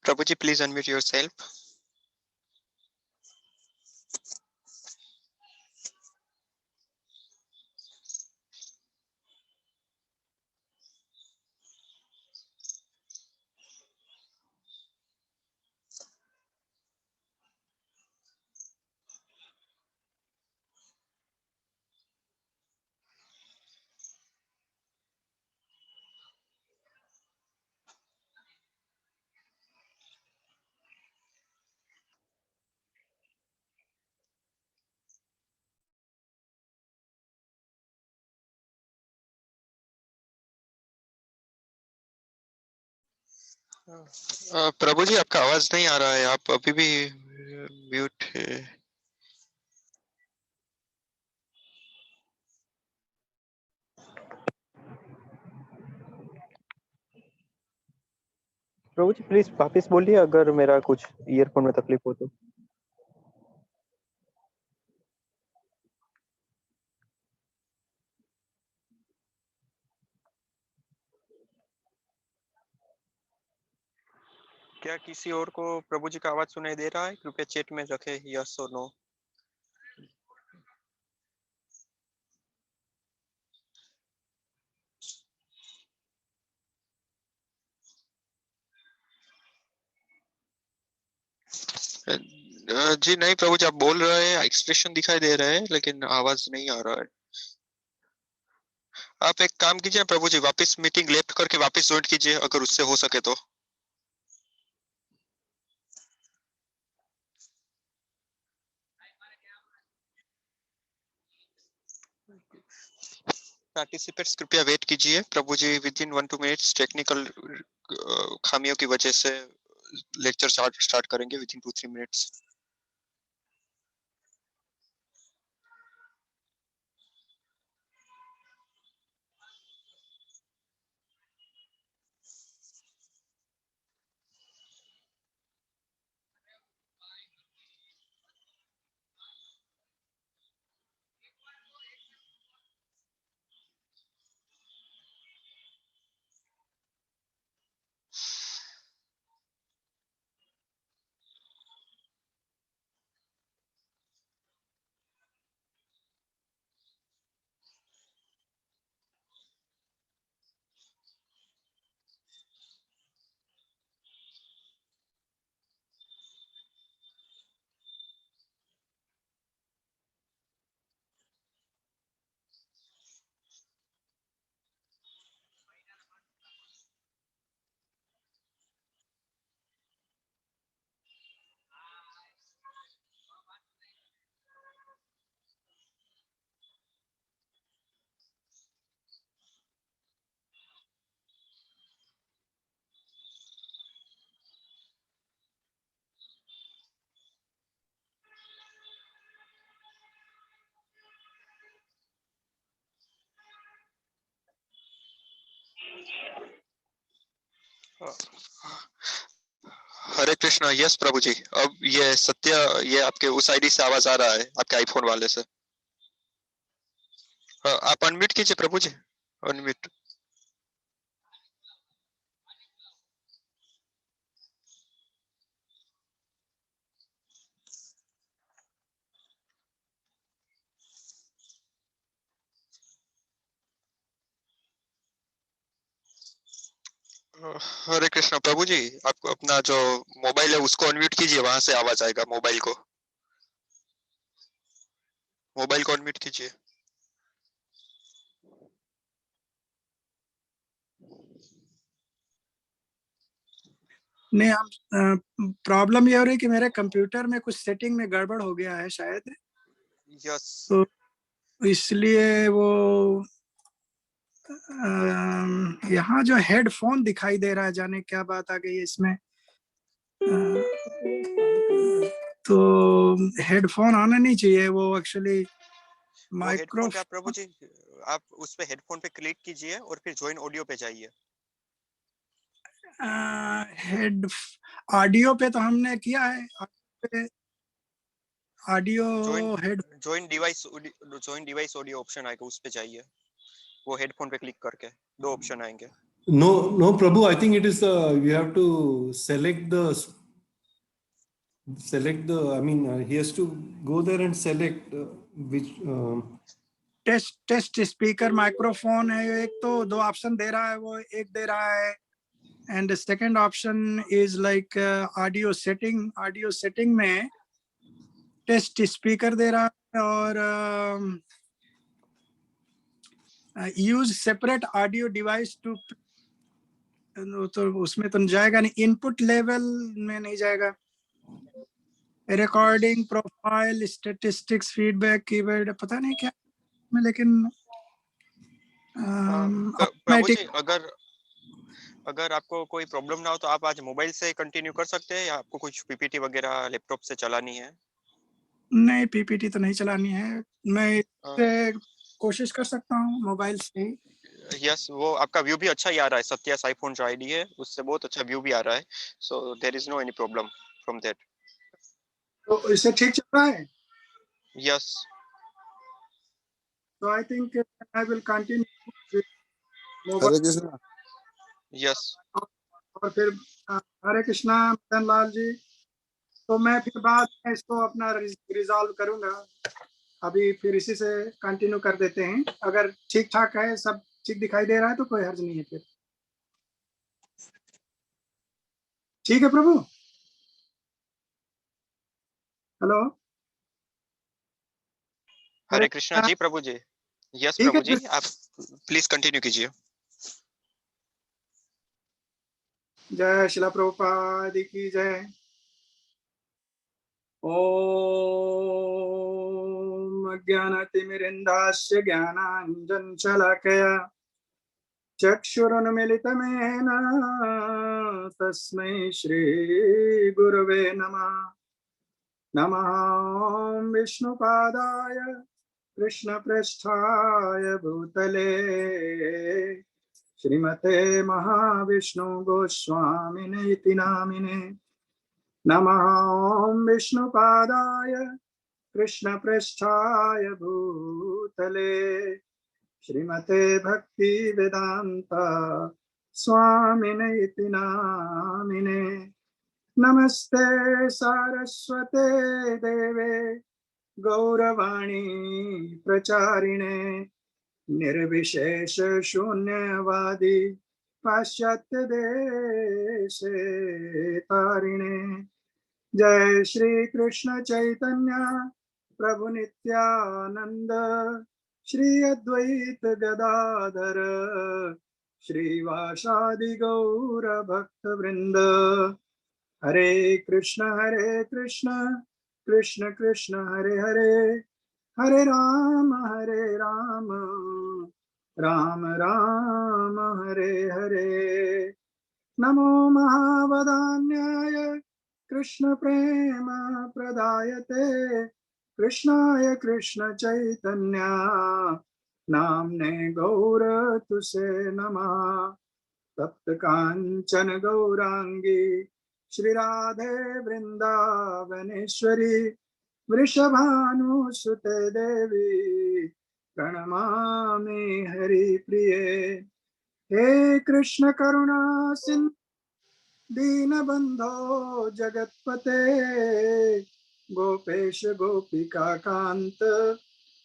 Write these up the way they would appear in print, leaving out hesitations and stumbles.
Prabhuji, please unmute yourself. प्रभु जी, आपका आवाज नहीं आ रहा है, आप अभी भी म्यूट है। प्रभु जी प्लीज वापस बोलिए अगर मेरा कुछ ईयरफोन में तकलीफ हो तो। क्या किसी और को प्रभु जी का आवाज सुनाई दे रहा है? कृपया चैट में रखे यस और नो। जी नहीं प्रभु जी, आप बोल रहे हैं, एक्सप्रेशन दिखाई दे रहे हैं, लेकिन आवाज नहीं आ रहा है। आप एक काम कीजिए प्रभु जी, वापस मीटिंग लेफ्ट करके वापस ज्वाइन कीजिए, अगर उससे हो सके तो। पार्टिसिपेट्स कृपया वेट कीजिए प्रभु जी, विद इन 1-2 मिनट्स टेक्निकल खामियों की वजह से लेक्चर स्टार्ट करेंगे with in 2-3 minutes. Hare Krishna. Yes प्रभु जी, अब ये सत्य, ये आपके उस आईडी से आवाज आ रहा है, आपके आईफोन वाले से। आप अनम्यूट कीजिए प्रभु जी, अनम्यूट। हरे कृष्णा प्रभु जी, आपको अपना जो मोबाइल है उसको अनम्यूट कीजिए, वहां से आवाज आएगा। मोबाइल को अनम्यूट कीजिए। नहीं, हम प्रॉब्लम ये हो रही है कि मेरे कंप्यूटर में कुछ सेटिंग में गड़बड़ हो गया है शायद, यस। तो इसलिए वो यहाँ जो हेडफोन दिखाई दे रहा है, जाने क्या बात आ गई है इसमें। तो हेडफोन आना नहीं चाहिए, वो एक्चुअली वो हेडफोन पे आप प्रभु माइक्रोफोन। जी, आप उस पे हेडफोन पे क्लिक कीजिए और फिर ज्वाइन ऑडियो पे जाइए। हेड ऑडियो पे तो हमने किया है, audio head join device audio option आएगा, उस पे जाइए। वो हेडफोन पे क्लिक करके 2 ऑप्शन आएंगे। No, Prabhu. I think it is you have to select the. I mean, he has to go there and select which. Test speaker microphone है एक, तो 2 ऑप्शन दे रहा है, वो एक दे रहा है, and second option is like audio setting में टेस्ट स्पीकर दे रहा है, और use separate audio device too, तो उसमें तो जाएगा नहीं, इनपुट लेवल में नहीं जाएगा, recording profile statistics feedback keyword पता नहीं क्या में, लेकिन प्रभु जी अगर आपको कोई प्रॉब्लम ना हो तो आप आज मोबाइल से कंटिन्यू कर सकते हैं, या आपको कुछ पीपीटी वगैरह लैपटॉप से चलानी है? नहीं, पीपीटी तो नहीं चलानी है, मैं कोशिश कर सकता हूँ मोबाइल से ही। यस, वो आपका व्यू भी अच्छा ही आ रहा है, सत्यास आईफोन जो आईडी है उससे बहुत अच्छा व्यू भी आ रहा है, so there is no any problem from that. तो इससे ठीक चल रहा है? यस, तो I think I will continue Hare Krishna. Yes, और फिर हरे कृष्णा मदन लाल जी, तो मैं फिर बाद में इसको अपना रिजॉल्व करूंगा, अभी फिर इसी से कंटिन्यू कर देते हैं, अगर ठीक ठाक है, सब ठीक दिखाई दे रहा है तो कोई हर्ज नहीं है फिर। ठीक है प्रभु। हेलो, हरे कृष्णा जी प्रभु जी। यस प्रभु जी, आप प्लीज कंटिन्यू कीजिए। जय शिला प्रभुपाद की जय। ओम अज्ञानतिमिरिन्दास्य ज्ञानाञ्जनशलाकया चक्षुरुन्मिलितमेन तस्मै श्रीगुरवे नमः। नमः विष्णुपादाय कृष्णप्रेष्ठाय भूतले श्रीमते महाविष्णु गोस्वामिने इति नामिने। नमः विष्णुपादाय कृष्णप्रेष्ठाय भूतले श्रीमते भक्ति वेदांता स्वामिने इति नामिने। नमस्ते सारस्वते देवे गौरवाणी प्रचारिणे निर्विशेष शून्यवादी पाश्चात्य देशे तारिणे। जय श्री कृष्ण चैतन्य प्रभु नित्यानंद श्री अद्वैत गदाधर श्रीवासादि गौर भक्त वृंद। हरे कृष्ण कृष्ण कृष्ण हरे हरे, हरे राम राम राम हरे हरे। नमो महावदान्याय कृष्ण प्रेम प्रदायते कृष्णाय कृष्ण चैतन्य नामने गौर तुसे नमः। तप्त कांचन गौरांगी श्री राधे वृंदावनेश्वरी वृषभानुसुते देवी प्रणमामि हरिप्रिये। हे कृष्ण करुणा सिंधु दीनबंधो जगत्पते गोपेश गोपिका कांत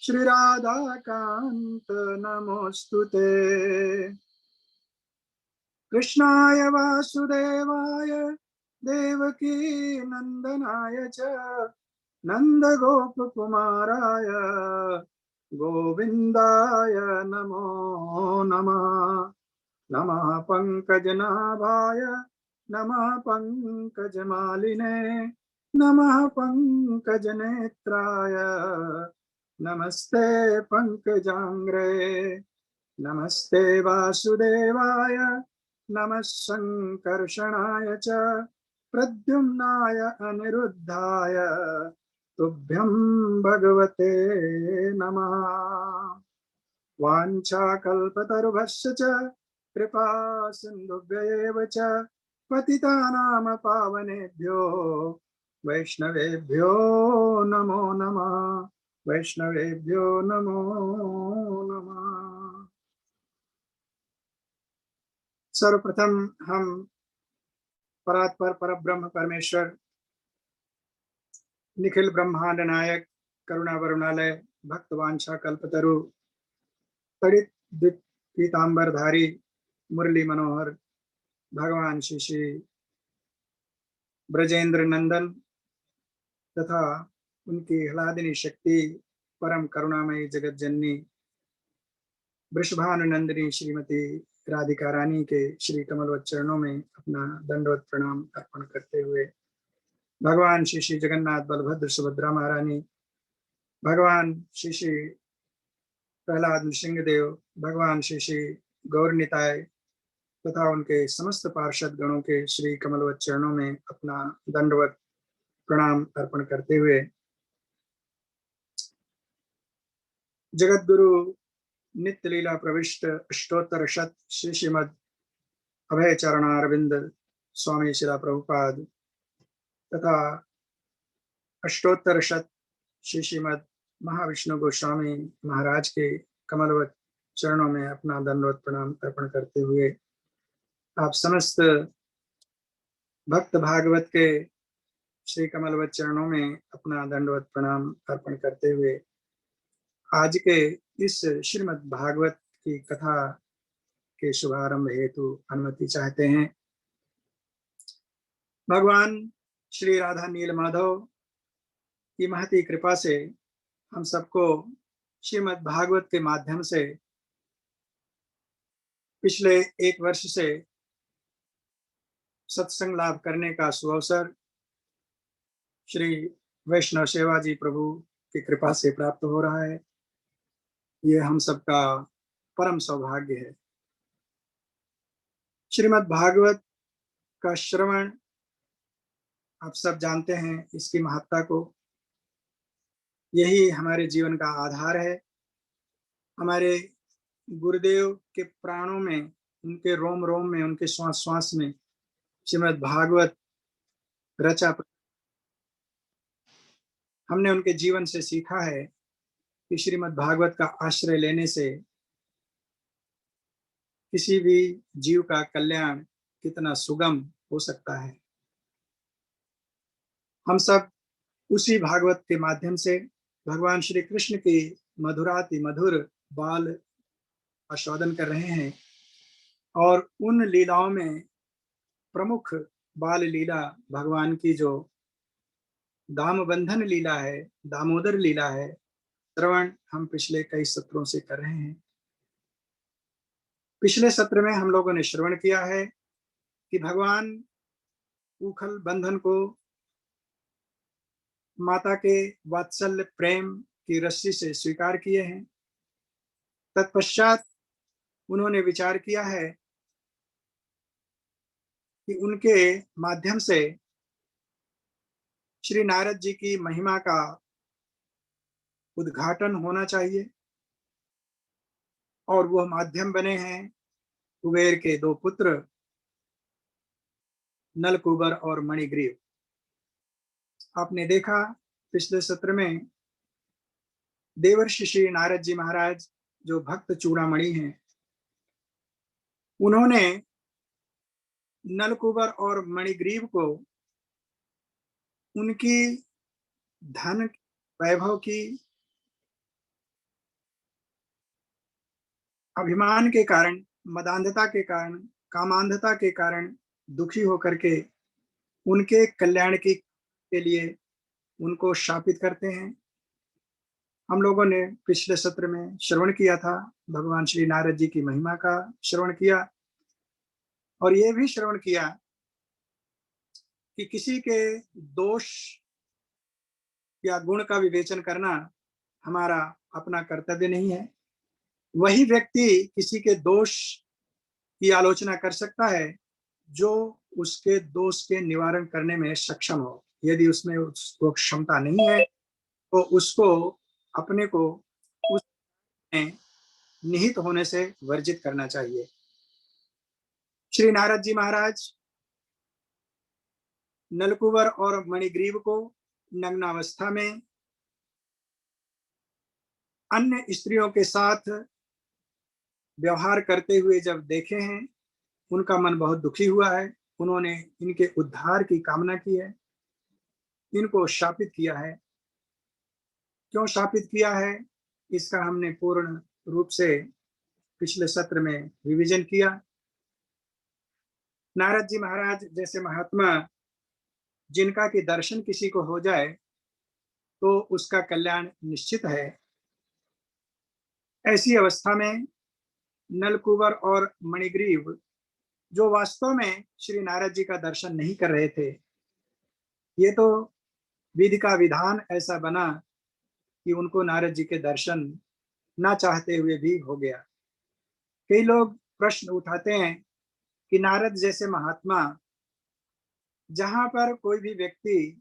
श्री राधा कांत नमोस्तुते। कृष्णाय वासुदेवाय देवकी नंदनाय च नंद गोप कुमाराय गोविंदाय नमो नमः। नमः पंकजनाभाय नमः पंकजमालिने नमः पंकजनेत्राय नमस्ते पंकजांग्रे। नमस्ते वासुदेवाय नमः संकर्षणाय च प्रद्युम्नाय अनिरुद्धाय तुभ्यं भगवते नमः। वाञ्छाकल्पतरुभ्यश्च च कृपा सिन्धुभ्येव च पतितानां पावनेभ्यो वैष्णवेभ्यो नमो नमः। वैष्णवेभ्यो नमो नमः। सर्वप्रथम हम परात्पर परब्रह्म परमेश्वर निखिल ब्रह्मांड नायक करुणा वरुणालय भक्तवांछा कल्पतरु तड़ित दिप पीतांबरधारी मुरली मनोहर भगवान श्री श्री ब्रजेंद्र नंदन तथा उनकी ह्लादिनी शक्ति परम करुणामयी जगत जननी वृषभानुनंदिनी श्रीमती राधिका रानी के श्री कमलवत चरणों में अपना दंडवत प्रणाम अर्पण करते हुए भगवान श्री श्री जगन्नाथ बलभद्र सुभद्रा महारानी, भगवान श्री श्री प्रहलाद नृसिंहदेव, भगवान श्री श्री गौरनिताय तथा उनके समस्त पार्षद गणों के श्री कमलवत चरणों में अपना दंडवत प्रणाम अर्पण करते हुए जगत गुरु नित्य लीला प्रविष्ट अष्टोत्तर शत श्री श्रीमद अभय चरणारविंद स्वामी शिला प्रभुपाद तथा अष्टोत्तर शत श्री श्रीमद महाविष्णु गोस्वामी महाराज के कमलवत चरणों में अपना दंडवत प्रणाम अर्पण करते हुए आप समस्त भक्त भागवत के श्री कमलवत चरणों में अपना दंडवत प्रणाम अर्पण करते हुए आज के इस श्रीमद् भागवत की कथा के शुभारंभ हेतु अनुमति चाहते हैं। भगवान श्री राधा नील माधव की महती कृपा से हम सबको श्रीमद् भागवत के माध्यम से पिछले एक वर्ष से सत्संग लाभ करने का सुअवसर श्री वैष्णव सेवा जी प्रभु की कृपा से प्राप्त हो रहा है। ये हम सबका परम सौभाग्य है। श्रीमद् भागवत का श्रवण आप सब जानते हैं, इसकी महत्ता को। यही हमारे जीवन का आधार है। हमारे गुरुदेव के प्राणों में, उनके रोम रोम में, उनके श्वास श्वास में श्रीमद् भागवत रचा। हमने उनके जीवन से सीखा है कि श्रीमद् भागवत का आश्रय लेने से किसी भी जीव का कल्याण कितना सुगम हो सकता है। हम सब उसी भागवत के माध्यम से भगवान श्री कृष्ण की मधुराति मधुर बाल आस्वादन कर रहे हैं और उन लीलाओं में प्रमुख बाल लीला भगवान की जो दामबंधन लीला है, दामोदर लीला है, श्रवण हम पिछले कई सत्रों से कर रहे हैं। पिछले सत्र में हम लोगों ने श्रवण किया है कि भगवान उखल बंधन को माता के वात्सल्य प्रेम की रस्सी से स्वीकार किए हैं। तत्पश्चात उन्होंने विचार किया है कि उनके माध्यम से श्री नारद जी की महिमा का उद्घाटन होना चाहिए और वह माध्यम बने हैं कुबेर के दो पुत्र नलकुबर और मणिग्रीव। आपने देखा पिछले सत्र में देवर्षि श्री नारद जी महाराज जो भक्त चूड़ामणि हैं, उन्होंने नलकुबर और मणिग्रीव को उनकी धन वैभव की अभिमान के कारण, मदांधता के कारण, कामांधता के कारण दुखी होकर के उनके कल्याण के लिए उनको शापित करते हैं। हम लोगों ने पिछले सत्र में श्रवण किया था, भगवान श्री नारद जी की महिमा का श्रवण किया और ये भी श्रवण किया कि किसी के दोष या गुण का विवेचन करना हमारा अपना कर्तव्य नहीं है। वही व्यक्ति किसी के दोष की आलोचना कर सकता है जो उसके दोष के निवारण करने में सक्षम हो। यदि उसमें उसको क्षमता नहीं है तो उसको अपने को उसमें निहित होने से वर्जित करना चाहिए। श्री नारद जी महाराज नलकुबर और मणिग्रीव को नग्नावस्था में अन्य स्त्रियों के साथ व्यवहार करते हुए जब देखे हैं उनका मन बहुत दुखी हुआ है, उन्होंने इनके उद्धार की कामना की है, इनको शापित किया है। क्यों शापित किया है, इसका हमने पूर्ण रूप से पिछले सत्र में रिवीजन किया। नारद जी महाराज जैसे महात्मा जिनका कि दर्शन किसी को हो जाए तो उसका कल्याण निश्चित है, ऐसी अवस्था में नलकुबर और मणिग्रीव जो वास्तव में श्री नारद जी का दर्शन नहीं कर रहे थे, ये तो विधि का विधान ऐसा बना कि उनको नारद जी के दर्शन ना चाहते हुए भी हो गया। कई लोग प्रश्न उठाते हैं कि नारद जैसे महात्मा, जहां पर कोई भी व्यक्ति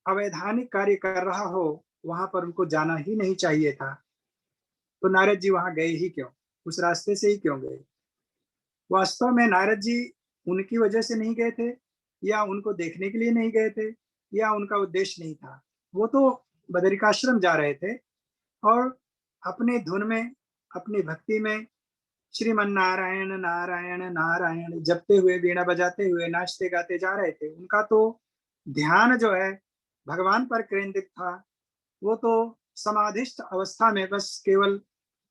अवैधानिक कार्य कर रहा हो वहां पर उनको जाना ही नहीं चाहिए था, तो नारद जी वहां गए ही क्यों, उस रास्ते से ही क्यों गए? वास्तव में नारद जी उनकी वजह से नहीं गए थे, या उनको देखने के लिए नहीं गए थे, या उनका उद्देश्य नहीं था। वो तो बदरिकाश्रम जा रहे थे और अपने धुन में, अपनी भक्ति में श्रीमन नारायण नारायण नारायण जपते हुए, वीणा बजाते हुए, नाचते गाते जा रहे थे। उनका तो ध्यान जो है भगवान पर केंद्रित था। वो तो समाधिस्थ अवस्था में बस केवल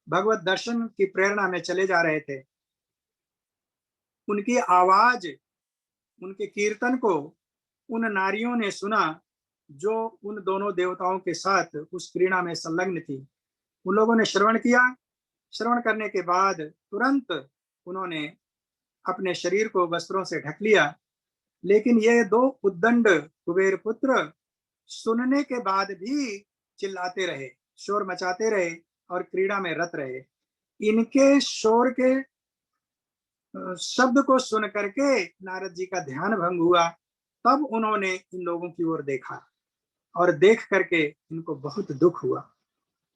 भगवत दर्शन की प्रेरणा में चले जा रहे थे। उनकी आवाज, उनके कीर्तन को उन नारियों ने सुना जो उन दोनों देवताओं के साथ उस क्रीड़ा में संलग्न थी। उन लोगों ने श्रवण किया। श्रवण करने के बाद तुरंत उन्होंने अपने शरीर को वस्त्रों से ढक लिया। लेकिन ये दो उद्दंड कुबेर पुत्र सुनने के बाद भी चिल्लाते रहे, शोर मचाते रहे और क्रीड़ा में रत रहे। इनके शोर के शब्द को सुन करके नारद जी का ध्यान भंग हुआ। तब उन्होंने इन लोगों की ओर देखा और देख करके इनको बहुत दुख हुआ।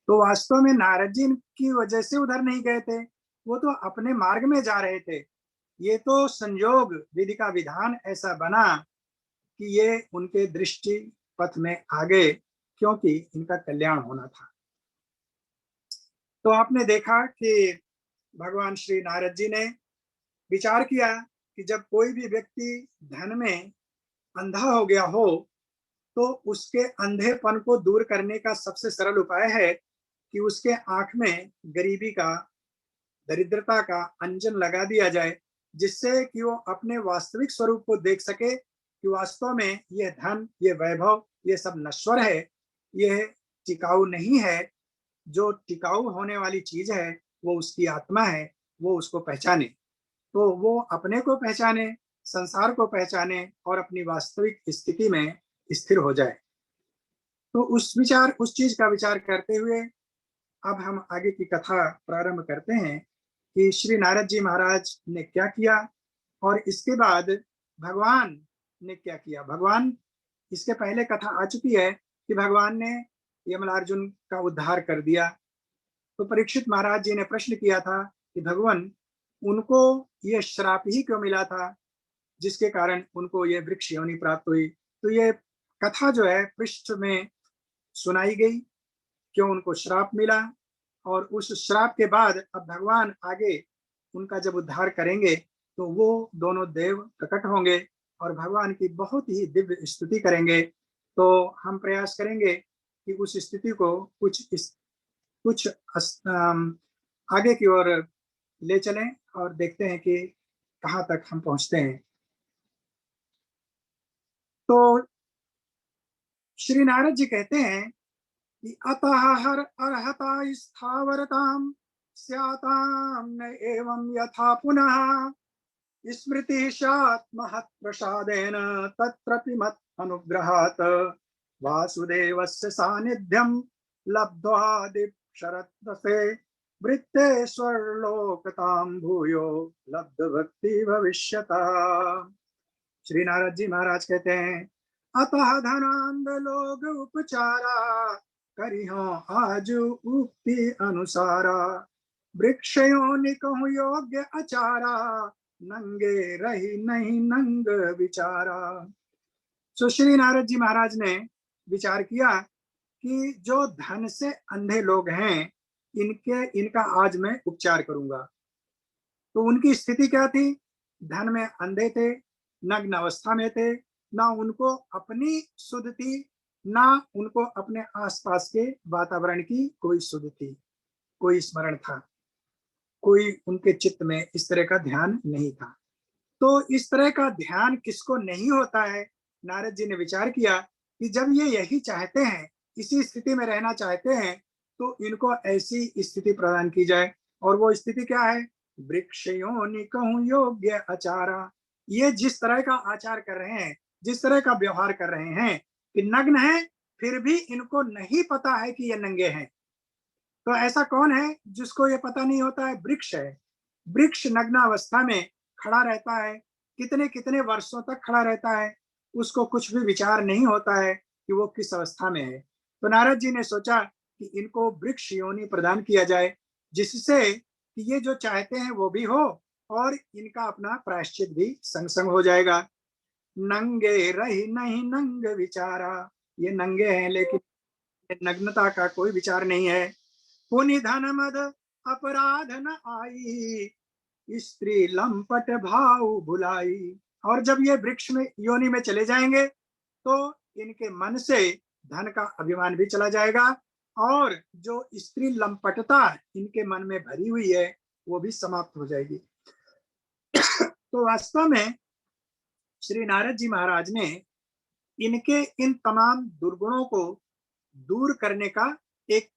तो वास्तव में नारद जी की वजह से उधर नहीं गए थे, वो तो अपने मार्ग में जा रहे थे। ये तो संयोग, विधि का विधान ऐसा बना कि ये उनके दृष्टि पथ में आ गए, क्योंकि इनका कल्याण होना था। तो आपने देखा कि भगवान श्री नारद जी ने विचार किया कि जब कोई भी व्यक्ति धन में अंधा हो गया हो तो उसके अंधेपन को दूर करने का सबसे सरल उपाय है कि उसके आंख में गरीबी का, दरिद्रता का अंजन लगा दिया जाए, जिससे कि वो अपने वास्तविक स्वरूप को देख सके कि वास्तव में यह धन, ये वैभव, ये सब नश्वर है, यह टिकाऊ नहीं है। जो टिकाऊ होने वाली चीज है वो उसकी आत्मा है, वो उसको पहचाने। तो वो अपने को पहचाने, संसार को पहचाने और अपनी वास्तविक स्थिति में स्थिर हो जाए। तो उस चीज का विचार करते हुए अब हम आगे की कथा प्रारंभ करते हैं कि श्री नारद जी महाराज ने क्या किया और इसके बाद भगवान ने क्या किया। भगवान, इसके पहले कथा आ चुकी है कि भगवान ने यमलार्जुन का उद्धार कर दिया। तो परीक्षित महाराज जी ने प्रश्न किया था कि भगवान, उनको ये श्राप ही क्यों मिला था जिसके कारण उनको ये वृक्ष योनि प्राप्त हुई। तो ये कथा जो है पृष्ठ में सुनाई गई, क्यों उनको श्राप मिला, और उस श्राप के बाद अब भगवान आगे उनका जब उद्धार करेंगे तो वो दोनों देव प्रकट होंगे और भगवान की बहुत ही दिव्य स्तुति करेंगे। तो हम प्रयास करेंगे कि उस स्थिति को कुछ आगे की ओर ले चलें और देखते हैं कि कहाँ तक हम पहुंचते हैं। तो श्री नारद जी कहते हैं कि अतः हर अर्हता स्थावरताम स्याताम न एवं यथा पुनः स्मृति स्यात् महत् प्रसादेन तत्रपि मत् अनुग्रहात् वासुदेवस्य सानिध्यं लब्ध्वा दीक्षरत्से वृत्तेश्वरलोकतां भूयो लब्ध भक्ति भविष्यता। श्री नारद जी महाराज कहते हैं, अतः धनांध लोग उपचारा करिहो आज उक्ति अनुसारा वृक्षयो निकहु योग्य अचारा नंगे रही नहीं नंग विचारा। तो श्री नारद जी महाराज ने विचार किया कि जो धन से अंधे लोग हैं इनका आज मैं उपचार करूंगा। तो उनकी स्थिति क्या थी? धन में अंधे थे, नग्न अवस्था में थे, ना उनको अपनी सुध थी, ना उनको अपने आसपास के वातावरण की कोई सुध थी, कोई स्मरण था, कोई उनके चित्त में इस तरह का ध्यान नहीं था। तो इस तरह का ध्यान किसको नहीं होता है? नारद जी ने विचार किया कि जब ये यही चाहते हैं, इसी स्थिति में रहना चाहते हैं, तो इनको ऐसी स्थिति प्रदान की जाए। और वो स्थिति क्या है? वृक्ष योनि कहूं योग्य आचारा। ये जिस तरह का आचार कर रहे हैं, जिस तरह का व्यवहार कर रहे हैं कि नग्न है, फिर भी इनको नहीं पता है कि ये नंगे हैं। तो ऐसा कौन है जिसको ये पता नहीं होता है? वृक्ष है। वृक्ष नग्न अवस्था में खड़ा रहता है, कितने कितने वर्षों तक खड़ा रहता है, उसको कुछ भी विचार नहीं होता है कि वो किस अवस्था में है। तो नारद जी ने सोचा कि इनको वृक्ष योनि प्रदान किया जाए, जिससे कि ये जो चाहते हैं वो भी हो और इनका अपना प्रायश्चित भी संग संग हो जाएगा। नंगे रही नहीं नंग विचारा, ये नंगे हैं लेकिन नग्नता का कोई विचार नहीं है। पुनि धन मद अपराध न आई, स्त्री लंपट भाव भुलाई। और जब ये वृक्ष में योनि में चले जाएंगे तो इनके मन से धन का अभिमान भी चला जाएगा और जो स्त्री लंपटता इनके मन में भरी हुई है वो भी समाप्त हो जाएगी। तो वास्तव में श्री नारद जी महाराज ने इनके इन तमाम दुर्गुणों को दूर करने का एक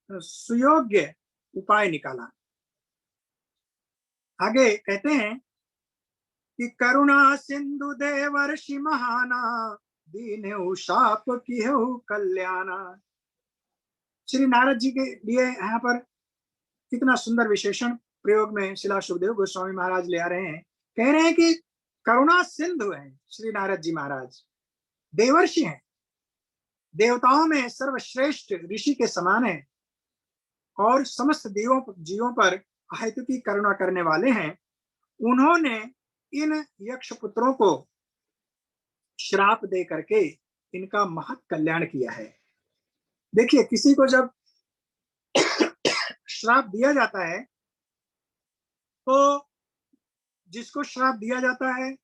सुयोग्य उपाय निकाला। आगे कहते हैं कि करुणा सिंधु देवर्षि महाना, दीन शाप की कल्याणा। श्री नारद जी के लिए यहाँ पर कितना सुंदर विशेषण प्रयोग में शिला सुखदेव गोस्वामी महाराज ले आ रहे हैं। कह रहे हैं कि करुणा सिंधु है श्री नारद जी महाराज, देवर्षि हैं, देवताओं में सर्वश्रेष्ठ ऋषि के समान है और समस्त जीवों पर अहेतु की करुणा करने वाले हैं। उन्होंने इन यक्ष पुत्रों को श्राप दे करके इनका महत् कल्याण किया है। देखिए, किसी को जब श्राप दिया जाता है तो जिसको श्राप दिया जाता है,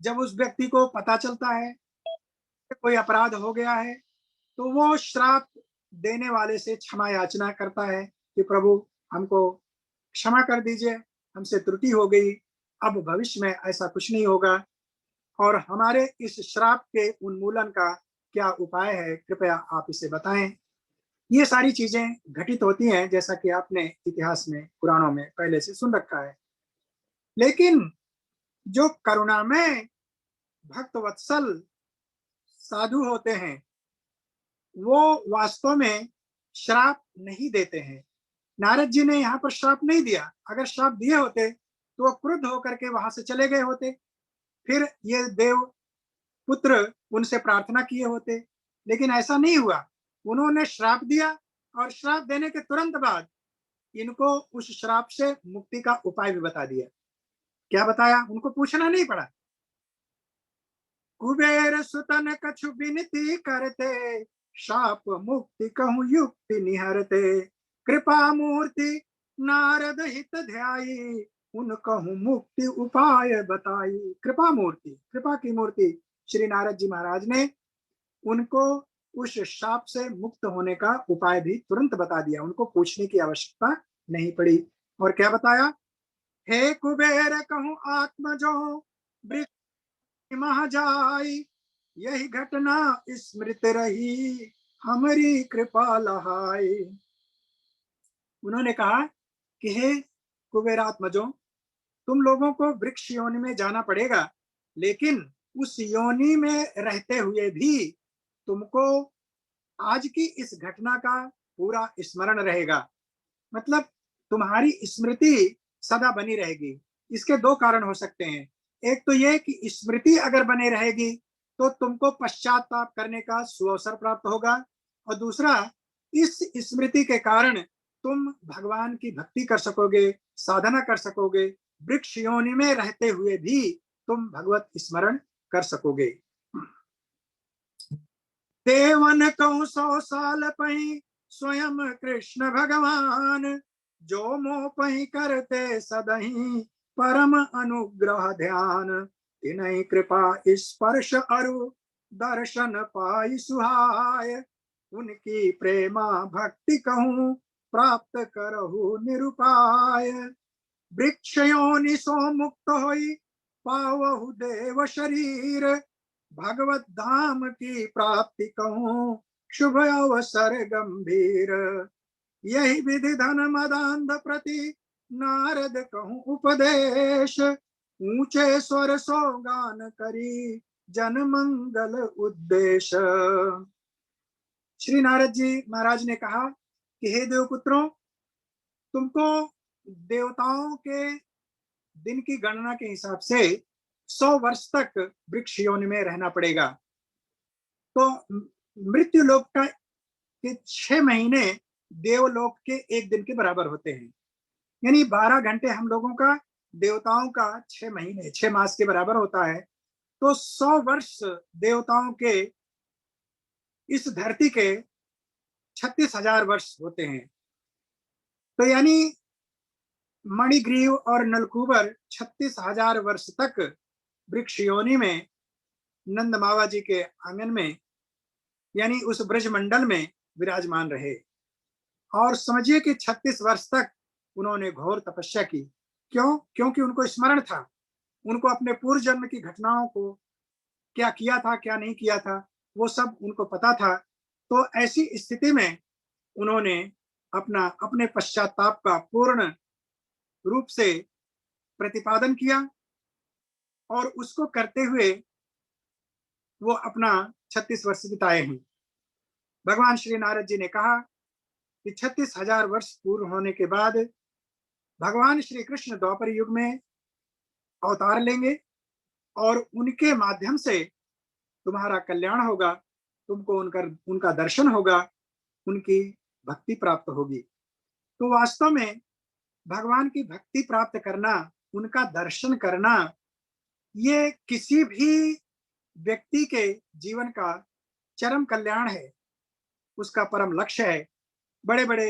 जब उस व्यक्ति को पता चलता है कि कोई अपराध हो गया है, तो वो श्राप देने वाले से क्षमा याचना करता है कि प्रभु हमको क्षमा कर दीजिए, हमसे त्रुटि हो गई, अब भविष्य में ऐसा कुछ नहीं होगा और हमारे इस श्राप के उन्मूलन का क्या उपाय है, कृपया आप इसे बताएं। ये सारी चीजें घटित होती हैं, जैसा कि आपने इतिहास में पुराणों में पहले से सुन रखा है। लेकिन जो करुणामय भक्त वत्सल साधु होते हैं वो वास्तव में श्राप नहीं देते हैं। नारद जी ने यहाँ पर श्राप नहीं दिया। अगर श्राप दिए होते तो वो क्रुद्ध होकर के वहां से चले गए होते, फिर ये देव पुत्र उनसे प्रार्थना किए होते, लेकिन ऐसा नहीं हुआ। उन्होंने श्राप दिया और श्राप देने के तुरंत बाद इनको उस श्राप से मुक्ति का उपाय भी बता दिया। क्या बताया? उनको पूछना नहीं पड़ा। कुबेर सुतन कछु विनती करते, शाप मुक्ति कहूं युक्ति निहरते। कृपा मूर्ति नारद हित ध्याई, उन कहूं मुक्ति उपाय बताई। कृपा मूर्ति, कृपा की मूर्ति श्री नारद जी महाराज ने उनको उस शाप से मुक्त होने का उपाय भी तुरंत बता दिया। उनको पूछने की आवश्यकता नहीं पड़ी। और क्या बताया? हे कुबेर कहूं आत्मजो वृक्ष मह जाई, यही घटना स्मृत रही हमारी कृपा लहाई। उन्होंने कहा कि हे कुबेरात्मजों, तुम लोगों को वृक्ष योनि में जाना पड़ेगा, लेकिन उस योनि में रहते हुए भी तुमको आज की इस घटना का पूरा स्मरण रहेगा। मतलब तुम्हारी स्मृति सदा बनी रहेगी। इसके दो कारण हो सकते हैं। एक तो ये कि स्मृति अगर बने रहेगी तो तुमको पश्चाताप करने का सुअवसर प्राप्त होगा, और दूसरा, इस स्मृति के कारण तुम भगवान की भक्ति कर सकोगे, साधना कर सकोगे। वृक्ष योनि में रहते हुए भी तुम भगवत स्मरण कर सकोगे। देवन कहूं 100 साल पही, स्वयं कृष्ण भगवान, जो मोह पही करते सदही परम अनुग्रह ध्यान, तिनहि कृपा स्पर्श अरु दर्शन पाई सुहाय, उनकी प्रेमा भक्ति कहूँ प्राप्त करहु निरुपाय। वृक्ष योनि सो मुक्त होई पावहु देव शरीर, भगवत धाम की प्राप्ति कहूँ शुभ अवसर गंभीर। यही विधि धन मदांध प्रति नारद कहूँ उपदेश, ऊंचे स्वर सो गान करी जन मंगल उद्देश्य। श्री नारद जी महाराज ने कहा कि हे देवपुत्रों, तुमको देवताओं के दिन की गणना के हिसाब से 100 वर्ष तक वृक्ष योनि में रहना पड़ेगा। तो मृत्यु लोक का के 6 महीने देवलोक के 1 दिन के बराबर होते हैं, यानी 12 घंटे हम लोगों का देवताओं का 6 महीने 6 मास के बराबर होता है। तो 100 वर्ष देवताओं के इस धरती के 36,000 वर्ष होते हैं। तो यानी मणिग्रीव और नलकूबर 36,000 वर्ष तक वृक्ष योनि में नंद मावा जी के आंगन में यानी उस ब्रजमंडल में विराजमान रहे। और समझिए कि 36 वर्ष तक उन्होंने घोर तपस्या की। क्यों? क्योंकि उनको स्मरण था, उनको अपने पूर्व जन्म की घटनाओं को क्या किया था क्या नहीं किया था वो सब उनको पता था। तो ऐसी स्थिति में उन्होंने अपने पश्चाताप का पूर्ण रूप से प्रतिपादन किया और उसको करते हुए वो अपना 36 वर्ष बिताए हैं। भगवान श्री नारद जी ने कहा कि 36,000 वर्ष पूर्ण होने के बाद भगवान श्री कृष्ण द्वापर युग में अवतार लेंगे और उनके माध्यम से तुम्हारा कल्याण होगा, तुमको उनका दर्शन होगा, उनकी भक्ति प्राप्त होगी। तो वास्तव में भगवान की भक्ति प्राप्त करना, उनका दर्शन करना, ये किसी भी व्यक्ति के जीवन का चरम कल्याण है, उसका परम लक्ष्य है। बड़े बड़े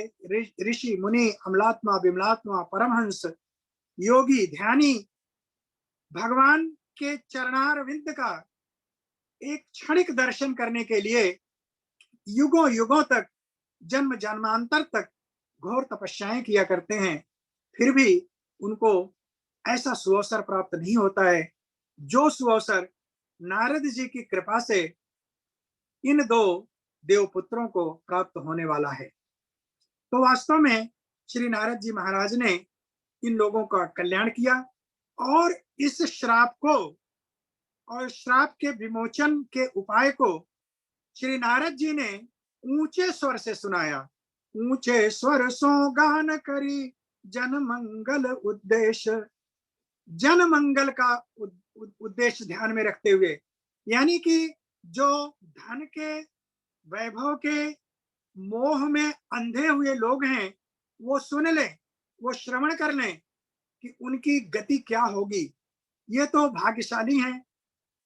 ऋषि मुनि, अमलात्मा विमलात्मा, परमहंस, योगी, ध्यानी भगवान के चरणारविंद का एक क्षणिक दर्शन करने के लिए युगों युगों तक, जन्म जन्मांतर तक घोर तपस्याएं किया करते हैं, फिर भी उनको ऐसा सुअवसर प्राप्त नहीं होता है जो सुअवसर नारद जी की कृपा से इन 2 देवपुत्रों को प्राप्त होने वाला है। तो वास्तव में श्री नारद जी महाराज ने इन लोगों का कल्याण किया और इस श्राप को और श्राप के विमोचन के उपाय को श्री नारद जी ने ऊंचे स्वर से सुनाया। ऊंचे स्वर सो गान करी जन मंगल उद्देश्य। जन मंगल का उद्देश्य ध्यान में रखते हुए, यानी कि जो धन के वैभव के मोह में अंधे हुए लोग हैं वो सुन लें, वो श्रवण कर लें कि उनकी गति क्या होगी। ये तो भाग्यशाली हैं,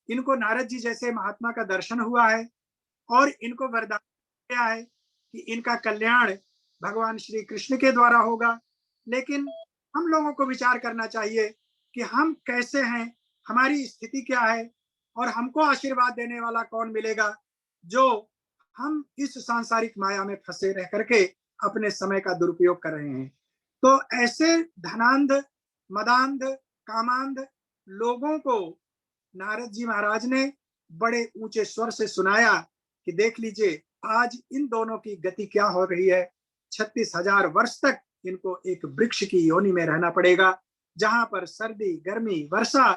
इनको नारद जी जैसे महात्मा का दर्शन हुआ है और इनको वरदान दिया है कि इनका कल्याण भगवान श्री कृष्ण के द्वारा होगा। लेकिन हम लोगों को विचार करना चाहिए कि हम कैसे हैं, हमारी स्थिति क्या है और हमको आशीर्वाद देने वाला कौन मिलेगा, जो हम इस सांसारिक माया में फंसे रह करके अपने समय का दुरुपयोग कर रहे हैं। तो ऐसे धनांध, मदांध, कामांध लोगों को नारद जी महाराज ने बड़े ऊंचे स्वर से सुनाया कि देख लीजिए आज इन दोनों की गति क्या हो रही है। 36,000 वर्ष तक इनको एक वृक्ष की योनि में रहना पड़ेगा, जहां पर सर्दी, गर्मी, वर्षा,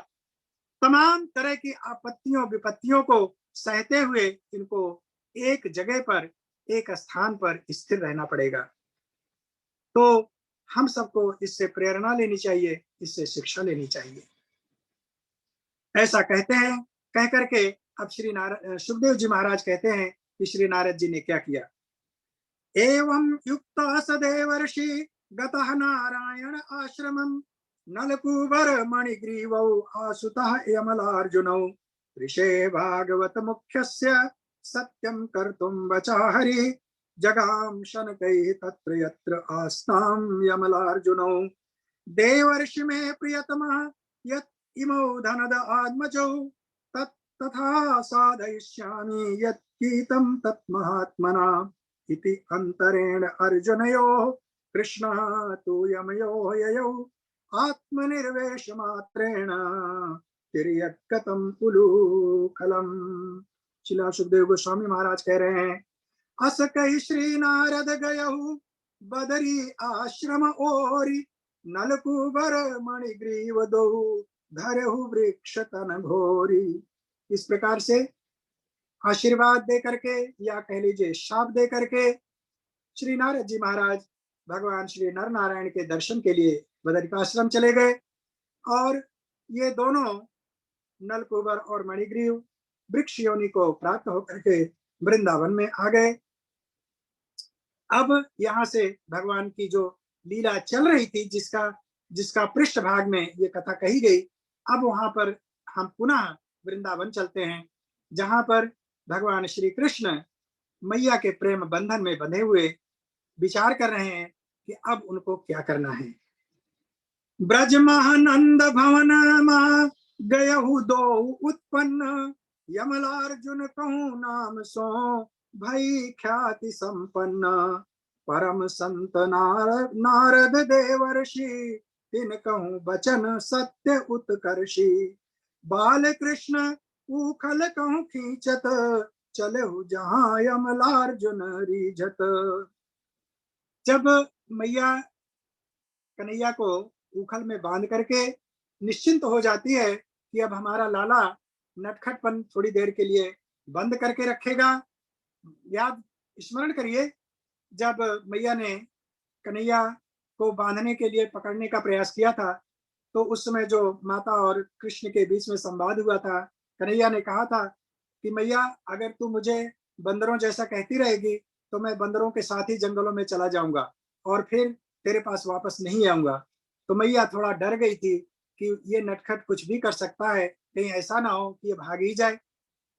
तमाम तरह की आपत्तियों विपत्तियों को सहते हुए इनको एक जगह पर, एक स्थान पर स्थिर रहना पड़ेगा। तो हम सबको इससे प्रेरणा लेनी चाहिए, इससे शिक्षा लेनी चाहिए। ऐसा कहते हैं, कह करके अब सुखदेव जी महाराज कहते हैं कि श्री नारद जी ने क्या किया। एवं युक्त सदेवर्षि गतः नारायण आश्रमं, नलकूबर मणिग्रीवौ आसुतः यमलार्जुनौ, ऋषे भागवत मुख्यस्य सत्यं कर्तुं वचा हरि, जगाम शनकैः तत्र यत्र आस्तां यमलार्जुनौ देवर्षि मे प्रियतमः यत् इमौ धनद आत्मजौ तत् तथा साधयिष्यामि यत् गीतं तत् महात्मना इति अंतरेण अर्जुनयोः कृष्णः तु यमयोः ययौ आत्मनिर्वेशमात्रेण तिर्यक्कतं उलूखलम्। श्रील सुखदेव गोस्वामी महाराज कह रहे हैं, अस कहि श्री नारद गयहु बदरी आश्रम ओरी नलकुबर मणिग्रीव दो धरहु वृक्ष तन घोरी। इस प्रकार से आशीर्वाद दे करके या कह लीजिए शाप दे करके श्री नारद जी महाराज भगवान श्री नर नारायण के दर्शन के लिए बदरिकाश्रम चले गए और ये दोनों नलकुबर और मणिग्रीव वृक्ष योनि को प्राप्त होकर के वृंदावन में आ गए। अब यहाँ से भगवान की जो लीला चल रही थी, जिसका पृष्ठभाग में ये कथा कही गई, अब वहां पर हम पुनः वृंदावन चलते हैं, जहां पर भगवान श्री कृष्ण मैया के प्रेम बंधन में बंधे हुए विचार कर रहे हैं कि अब उनको क्या करना है। ब्रज महानंद भवन मा गयहु दो उत्पन्न यमलार्जुन कहूँ नाम सो भई ख्याति संपन्न परम संत नारद देवर्षि तिन कहूँ बचन सत्य उत्कर्षि बाल कृष्ण उखल कहूँ खींचत चलहु जहाँ यमलार्जुन रीझत। जब मैया कन्हैया को उखल में बांध करके निश्चिंत हो जाती है कि अब हमारा लाला नटखटपन थोड़ी देर के लिए बंद करके रखेगा। याद स्मरण करिए, जब मैया ने कन्हैया को बांधने के लिए पकड़ने का प्रयास किया था, तो उस समय जो माता और कृष्ण के बीच में संवाद हुआ था, कन्हैया ने कहा था कि मैया अगर तू मुझे बंदरों जैसा कहती रहेगी तो मैं बंदरों के साथ ही जंगलों में चला जाऊंगा और फिर तेरे पास वापस नहीं आऊंगा। तो मैया थोड़ा डर गई थी कि ये नटखट कुछ भी कर सकता है, कहीं ऐसा ना हो कि ये भाग ही जाए।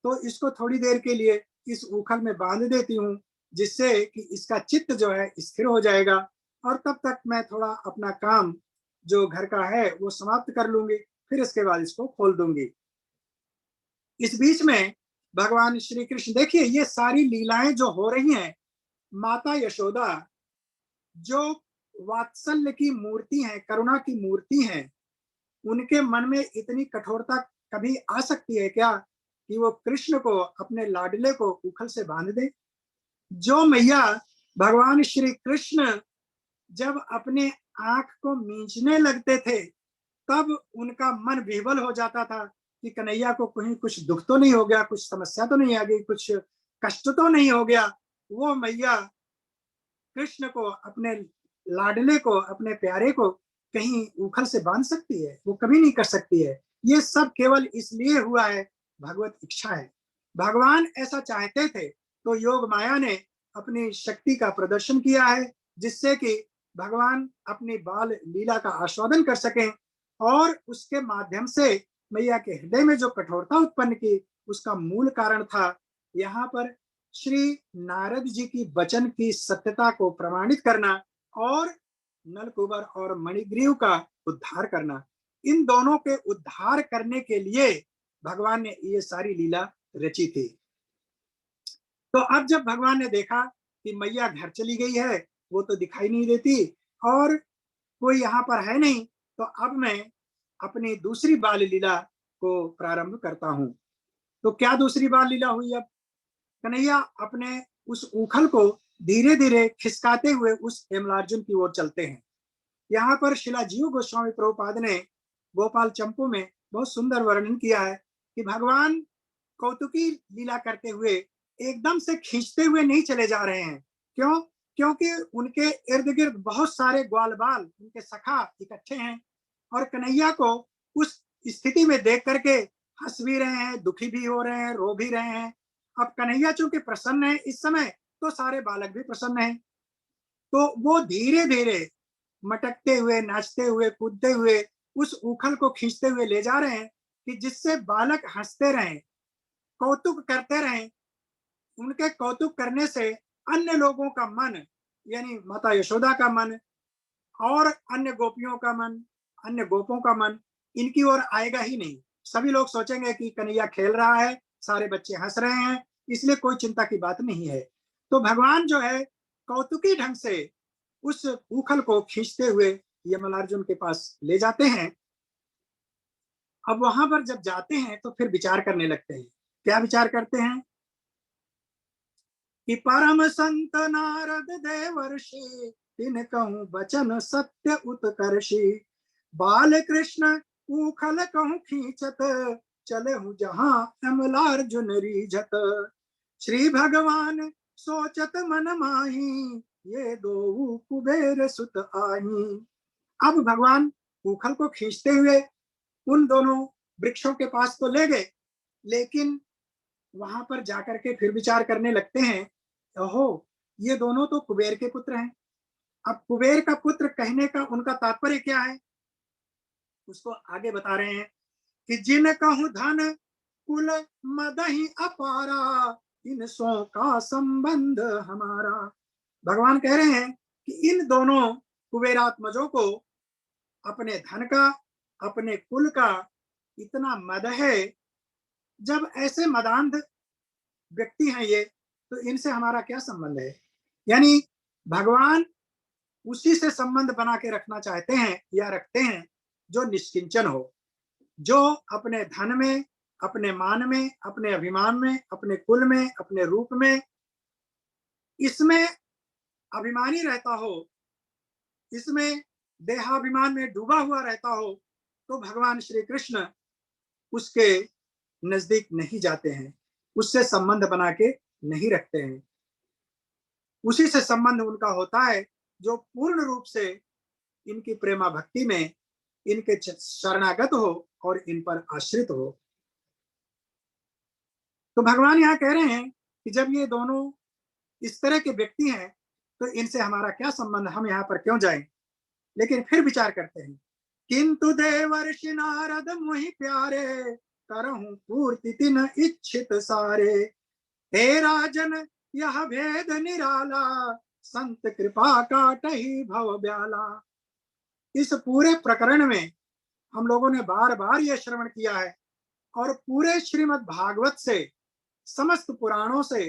तो इसको थोड़ी देर के लिए इस उखल में बांध देती हूँ, जिससे कि इसका चित्त जो है स्थिर हो जाएगा और तब तक मैं थोड़ा अपना काम जो घर का है वो समाप्त कर लूंगी, फिर इसके बाद इसको खोल दूंगी। इस बीच में भगवान श्री कृष्ण, देखिए ये सारी लीलाएं जो हो रही हैं, माता यशोदा जो वात्सल्य की मूर्ति है, करुणा की मूर्ति है, उनके मन में इतनी कठोरता कभी आ सकती है क्या कि वो कृष्ण को, अपने लाडले को उखल से बांध दे। जो मैया भगवान श्री कृष्ण जब अपने आंख को मींचने लगते थे तब उनका मन विह्वल हो जाता था कि कन्हैया को कहीं कुछ दुख तो नहीं हो गया, कुछ समस्या तो नहीं आ गई, कुछ कष्ट तो नहीं हो गया। वो मैया कृष्ण को, अपने लाडले को, अपने प्यारे को कहीं उखल से बांध सकती है? वो कभी नहीं कर सकती है। ये सब केवल इसलिए हुआ है, भगवत इच्छा है। भगवान ऐसा चाहते थे तो योग माया ने अपनी शक्ति का प्रदर्शन किया है, जिससे कि भगवान अपनी बाल लीला का आस्वादन कर सकें और उसके माध्यम से मैया के हृदय में जो कठोरता उत्पन्न की, उसका मूल कारण था यहाँ पर श्री नारद जी की वचन की सत्यता को प्रमाणित करना और नलकुबर और मणिग्रीव का उद्धार करना। इन दोनों के उद्धार करने के लिए भगवान ने ये सारी लीला रची थी। तो अब जब भगवान ने देखा कि मैया घर चली गई है, वो तो दिखाई नहीं देती और कोई यहाँ पर है नहीं, तो अब मैं अपनी दूसरी बाल लीला को प्रारंभ करता हूं। तो क्या दूसरी बाल लीला हुई? अब कन्हैया अपने उस उखल को धीरे धीरे खिसकाते हुए उस यमलार्जुन की ओर चलते हैं। यहाँ पर शिला जीव गोस्वामी प्रभुपाद ने गोपाल चंपू में बहुत सुंदर वर्णन किया है कि भगवान कौतुकी लीला करते हुए एकदम से खींचते हुए नहीं चले जा रहे हैं। क्यों? क्योंकि उनके इर्द गिर्द बहुत सारे ग्वाल बाल, उनके सखा इकट्ठे हैं और कन्हैया को उस स्थिति में देख करके हंस भी रहे हैं, दुखी भी हो रहे हैं, रो भी रहे हैं। अब कन्हैया चूंकि प्रसन्न है इस समय, तो सारे बालक भी प्रसन्न हैं। तो वो धीरे धीरे मटकते हुए, नाचते हुए, कूदते हुए उस उखल को खींचते हुए ले जा रहे हैं कि जिससे बालक हंसते रहें, कौतुक करते रहें। उनके कौतुक करने से अन्य लोगों का मन, यानी माता यशोदा का मन और अन्य गोपियों का मन, अन्य गोपों का मन इनकी ओर आएगा ही नहीं। सभी लोग सोचेंगे कि कन्हैया खेल रहा है, सारे बच्चे हंस रहे हैं, इसलिए कोई चिंता की बात नहीं है। तो भगवान जो है कौतुकी ढंग से उस उखल को खींचते हुए यमलार्जुन के पास ले जाते हैं। अब वहां पर जब जाते हैं तो फिर विचार करने लगते हैं। क्या विचार करते हैं कि परम संत नारद देवर्षि तिन कहूं वचन सत्य उत्कर्षि, बाल कृष्ण उखल कहूं खींचत, चले हूं जहां यमलार्जुन रीझत, श्री भगवान सोचत मन माही, ये दो कुबेर सुत आही। अब भगवान उखल को खींचते हुए उन दोनों वृक्षों के पास तो ले गए, लेकिन वहां पर जाकर के फिर विचार करने लगते हैं, ओहो ये दोनों तो कुबेर के पुत्र हैं। अब कुबेर का पुत्र कहने का उनका तात्पर्य क्या है, उसको आगे बता रहे हैं कि जिन कहूं धन कुल मदहि अपारा, इन सो का संबंध हमारा। भगवान कह रहे हैं कि इन दोनों कुबेरात्मजों को अपने धन का, अपने कुल का इतना मद है। जब ऐसे मदांध व्यक्ति हैं ये, तो इनसे हमारा क्या संबंध है। यानी भगवान उसी से संबंध बना के रखना चाहते हैं या रखते हैं जो निष्किंचन हो, जो अपने धन में, अपने मान में, अपने अभिमान में, अपने कुल में, अपने रूप में, इसमें अभिमानी रहता हो, इसमें देहाभिमान में डूबा हुआ रहता हो, तो भगवान श्री कृष्ण उसके नजदीक नहीं जाते हैं, उससे संबंध बना के नहीं रखते हैं। उसी से संबंध उनका होता है जो पूर्ण रूप से इनकी प्रेमा भक्ति में इनके शरणागत हो और इन पर आश्रित हो। तो भगवान यहाँ कह रहे हैं कि जब ये दोनों इस तरह के व्यक्ति हैं तो इनसे हमारा क्या संबंध, हम यहाँ पर क्यों जाएं। लेकिन फिर विचार करते हैं, किंतु देवर्षि नारद मोहि प्यारे, करहूं पूर्ति तिन इच्छित सारे, हे राजन यह भेद निराला, संत कृपा काटहि भव ब्याला। इस पूरे प्रकरण में हम लोगों ने बार बार यह श्रवण किया है और पूरे श्रीमद् भागवत से, समस्त पुराणों से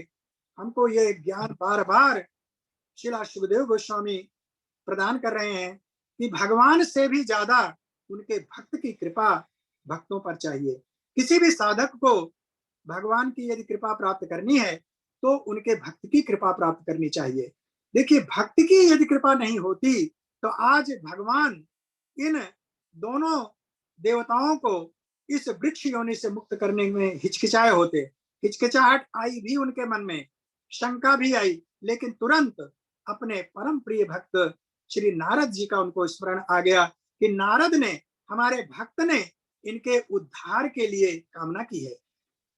हमको ये ज्ञान बार बार श्रीला सुखदेव गोस्वामी प्रदान कर रहे हैं कि भगवान से भी ज्यादा उनके भक्त की कृपा भक्तों पर चाहिए। किसी भी साधक को भगवान की यदि कृपा प्राप्त करनी है तो उनके भक्त की कृपा प्राप्त करनी चाहिए। देखिए, भक्त की यदि कृपा नहीं होती तो आज भगवान इन दोनों देवताओं को इस वृक्ष योनि से मुक्त करने में हिचकिचाए होते। हिचकिचाहट आई भी उनके मन में, शंका भी आई, लेकिन तुरंत अपने परम प्रिय भक्त श्री नारद जी का उनको स्मरण आ गया कि नारद ने, हमारे भक्त ने इनके उद्धार के लिए कामना की है।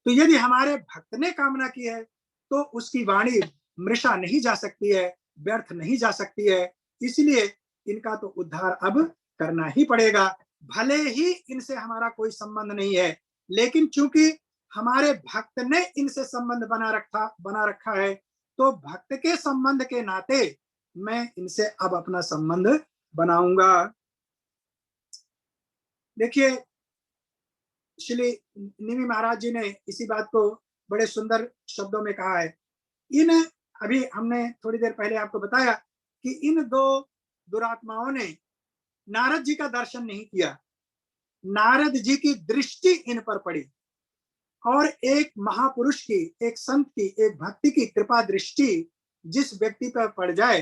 तो यदि हमारे भक्त ने कामना की है तो उसकी वाणी मृषा नहीं जा सकती है, व्यर्थ नहीं जा सकती है। इसलिए इनका तो उद्धार अब करना ही पड़ेगा, भले ही इनसे हमारा कोई संबंध नहीं है, लेकिन चूंकि हमारे भक्त ने इनसे संबंध बना रखा है, तो भक्त के संबंध के नाते मैं इनसे अब अपना संबंध बनाऊंगा। देखिए, श्री निमि महाराज जी ने इसी बात को बड़े सुंदर शब्दों में कहा है। अभी हमने थोड़ी देर पहले आपको बताया कि इन दो दुरात्माओं ने नारद जी का दर्शन नहीं किया, नारद जी की दृष्टि इन पर पड़ी और एक महापुरुष की, एक संत की, एक भक्ति की कृपा दृष्टि जिस व्यक्ति पर पड़ जाए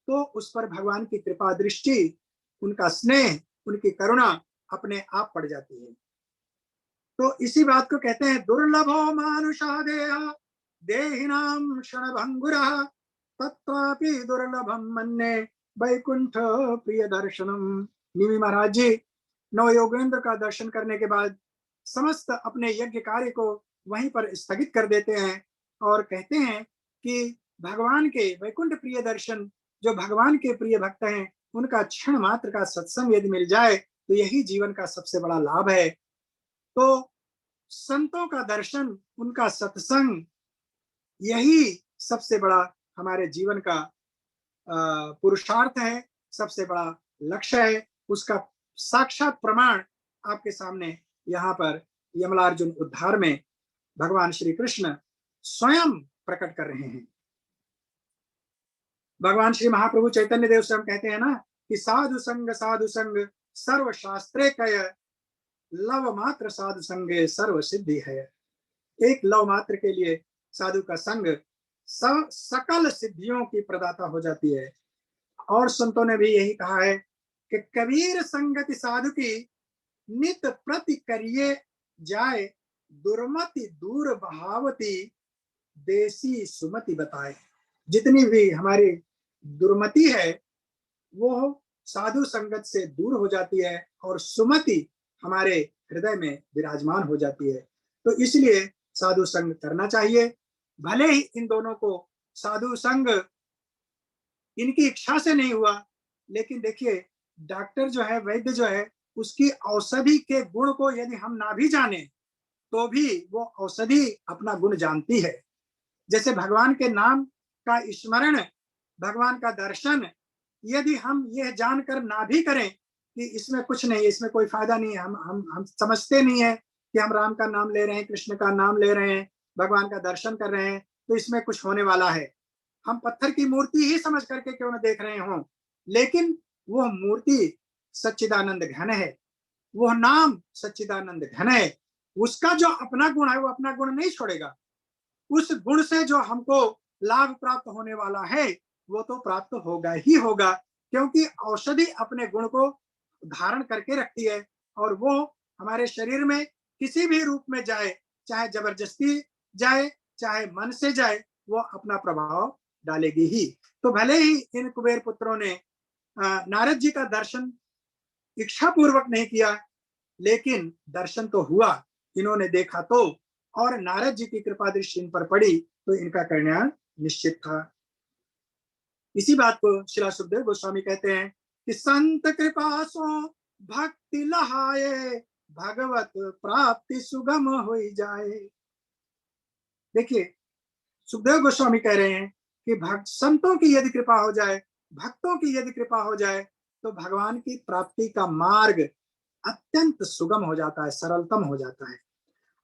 तो उस पर भगवान की कृपा दृष्टि, उनका स्नेह, उनकी करुणा अपने आप पड़ जाती है। तो इसी बात को कहते हैं, दुर्लभो मानुषा देहा देहिनाम क्षणभंगुरः, तत्रापि दुर्लभम मन्ये वैकुंठ प्रिय दर्शनम। निमि महाराज जी नवयोगेंद्र का दर्शन करने के बाद समस्त अपने यज्ञ कार्य को वहीं पर स्थगित कर देते हैं और कहते हैं कि भगवान के वैकुंठ प्रिय दर्शन, जो भगवान के प्रिय भक्त हैं, उनका क्षण मात्र का सत्संग यदि मिल जाए तो यही जीवन का सबसे बड़ा लाभ है। तो संतों का दर्शन, उनका सत्संग, यही सबसे बड़ा हमारे जीवन का पुरुषार्थ है, सबसे बड़ा लक्ष्य है, उसका साक्षात प्रमाण आपके सामने यहाँ पर यमलार्जुन उद्धार में भगवान श्री कृष्ण स्वयं प्रकट कर रहे हैं। भगवान श्री महाप्रभु चैतन्य देव स्वयं कहते हैं ना कि साधु संग सर्व शास्त्रे कय, लव मात्र साधु संगे सर्व सिद्धि है। एक लव मात्र के लिए साधु का संग सकल सिद्धियों की प्रदाता हो जाती है। और संतों ने भी यही कहा है कि कबीर संगति साधु की नित प्रति करिए जाए, दुर्मति दूर बहावती देसी सुमति बताए। जितनी भी हमारी दुर्मति है वो साधु संगत से दूर हो जाती है और सुमति हमारे हृदय में विराजमान हो जाती है। तो इसलिए साधु संग करना चाहिए। भले ही इन दोनों को साधु संग इनकी इच्छा से नहीं हुआ, लेकिन देखिए डॉक्टर जो है, वैद्य जो है, उसकी औषधि के गुण को यदि हम ना भी जाने तो भी वो औषधि अपना गुण जानती है। जैसे भगवान के नाम का स्मरण, भगवान का दर्शन यदि हम यह जानकर ना भी करें कि इसमें कुछ नहीं, इसमें कोई फायदा नहीं है, हम समझते नहीं है कि हम राम का नाम ले रहे हैं, कृष्ण का नाम ले रहे हैं, भगवान का दर्शन कर रहे हैं, तो इसमें कुछ होने वाला है। हम पत्थर की मूर्ति ही समझ करके क्यों न देख रहे हों, लेकिन वह मूर्ति सच्चिदानंद घन है, वह नाम सच्चिदानंद घन है। उसका जो अपना गुण है वो अपना गुण नहीं छोड़ेगा। उस गुण से जो हमको लाभ प्राप्त होने वाला है वो तो प्राप्त होगा ही होगा, क्योंकि औषधि अपने गुण को धारण करके रखती है और वो हमारे शरीर में किसी भी रूप में जाए, चाहे जबरदस्ती जाए चाहे मन से जाए, वो अपना प्रभाव डालेगी ही। तो भले ही इन कुबेर पुत्रों ने नारद जी का दर्शन इच्छा पूर्वक नहीं किया, लेकिन दर्शन तो हुआ, इन्होंने देखा तो, और नारद जी की कृपा दृष्टि इन पर पड़ी तो इनका कल्याण निश्चित था। इसी बात को श्रील सुखदेव गोस्वामी कहते हैं कि संत कृपा सो भक्ति लहाए, भगवत प्राप्ति सुगम हो जाए। देखिए सुखदेव गोस्वामी कह रहे हैं कि संतों की यदि कृपा हो जाए, भक्तों की यदि कृपा हो जाए तो भगवान की प्राप्ति का मार्ग अत्यंत सुगम हो जाता है, सरलतम हो जाता है।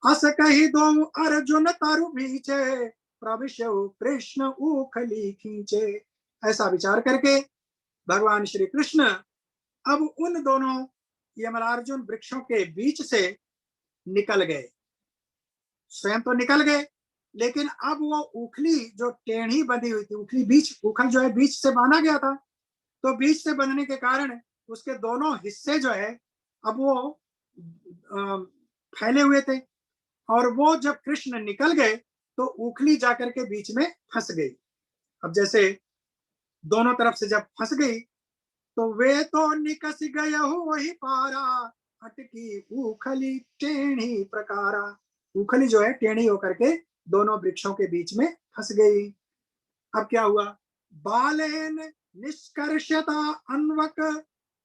अस कही दो अर्जुन तरु बीचे, प्रविशो कृष्ण उखली खींचे। ऐसा विचार करके भगवान श्री कृष्ण अब उन दोनों यमलार्जुन वृक्षों के बीच से निकल गए। स्वयं तो निकल गए, लेकिन अब वो उखली जो टेढ़ी बंधी हुई थी, उखल जो है बीच से बांधा गया था, तो बीच से बंधने के कारण उसके दोनों हिस्से जो है अब वो फैले हुए थे, और वो जब कृष्ण निकल गए तो उखली जाकर के बीच में फंस गई। अब जैसे दोनों तरफ से जब फंस गई तो वे तो निकस गए वही पारा, अटकी उखली टेढ़ी प्रकारा। उखली जो है टेढ़ी होकर के दोनों वृक्षों के बीच में फंस गई। अब क्या हुआ? बालेन निष्कर्षता अन्वक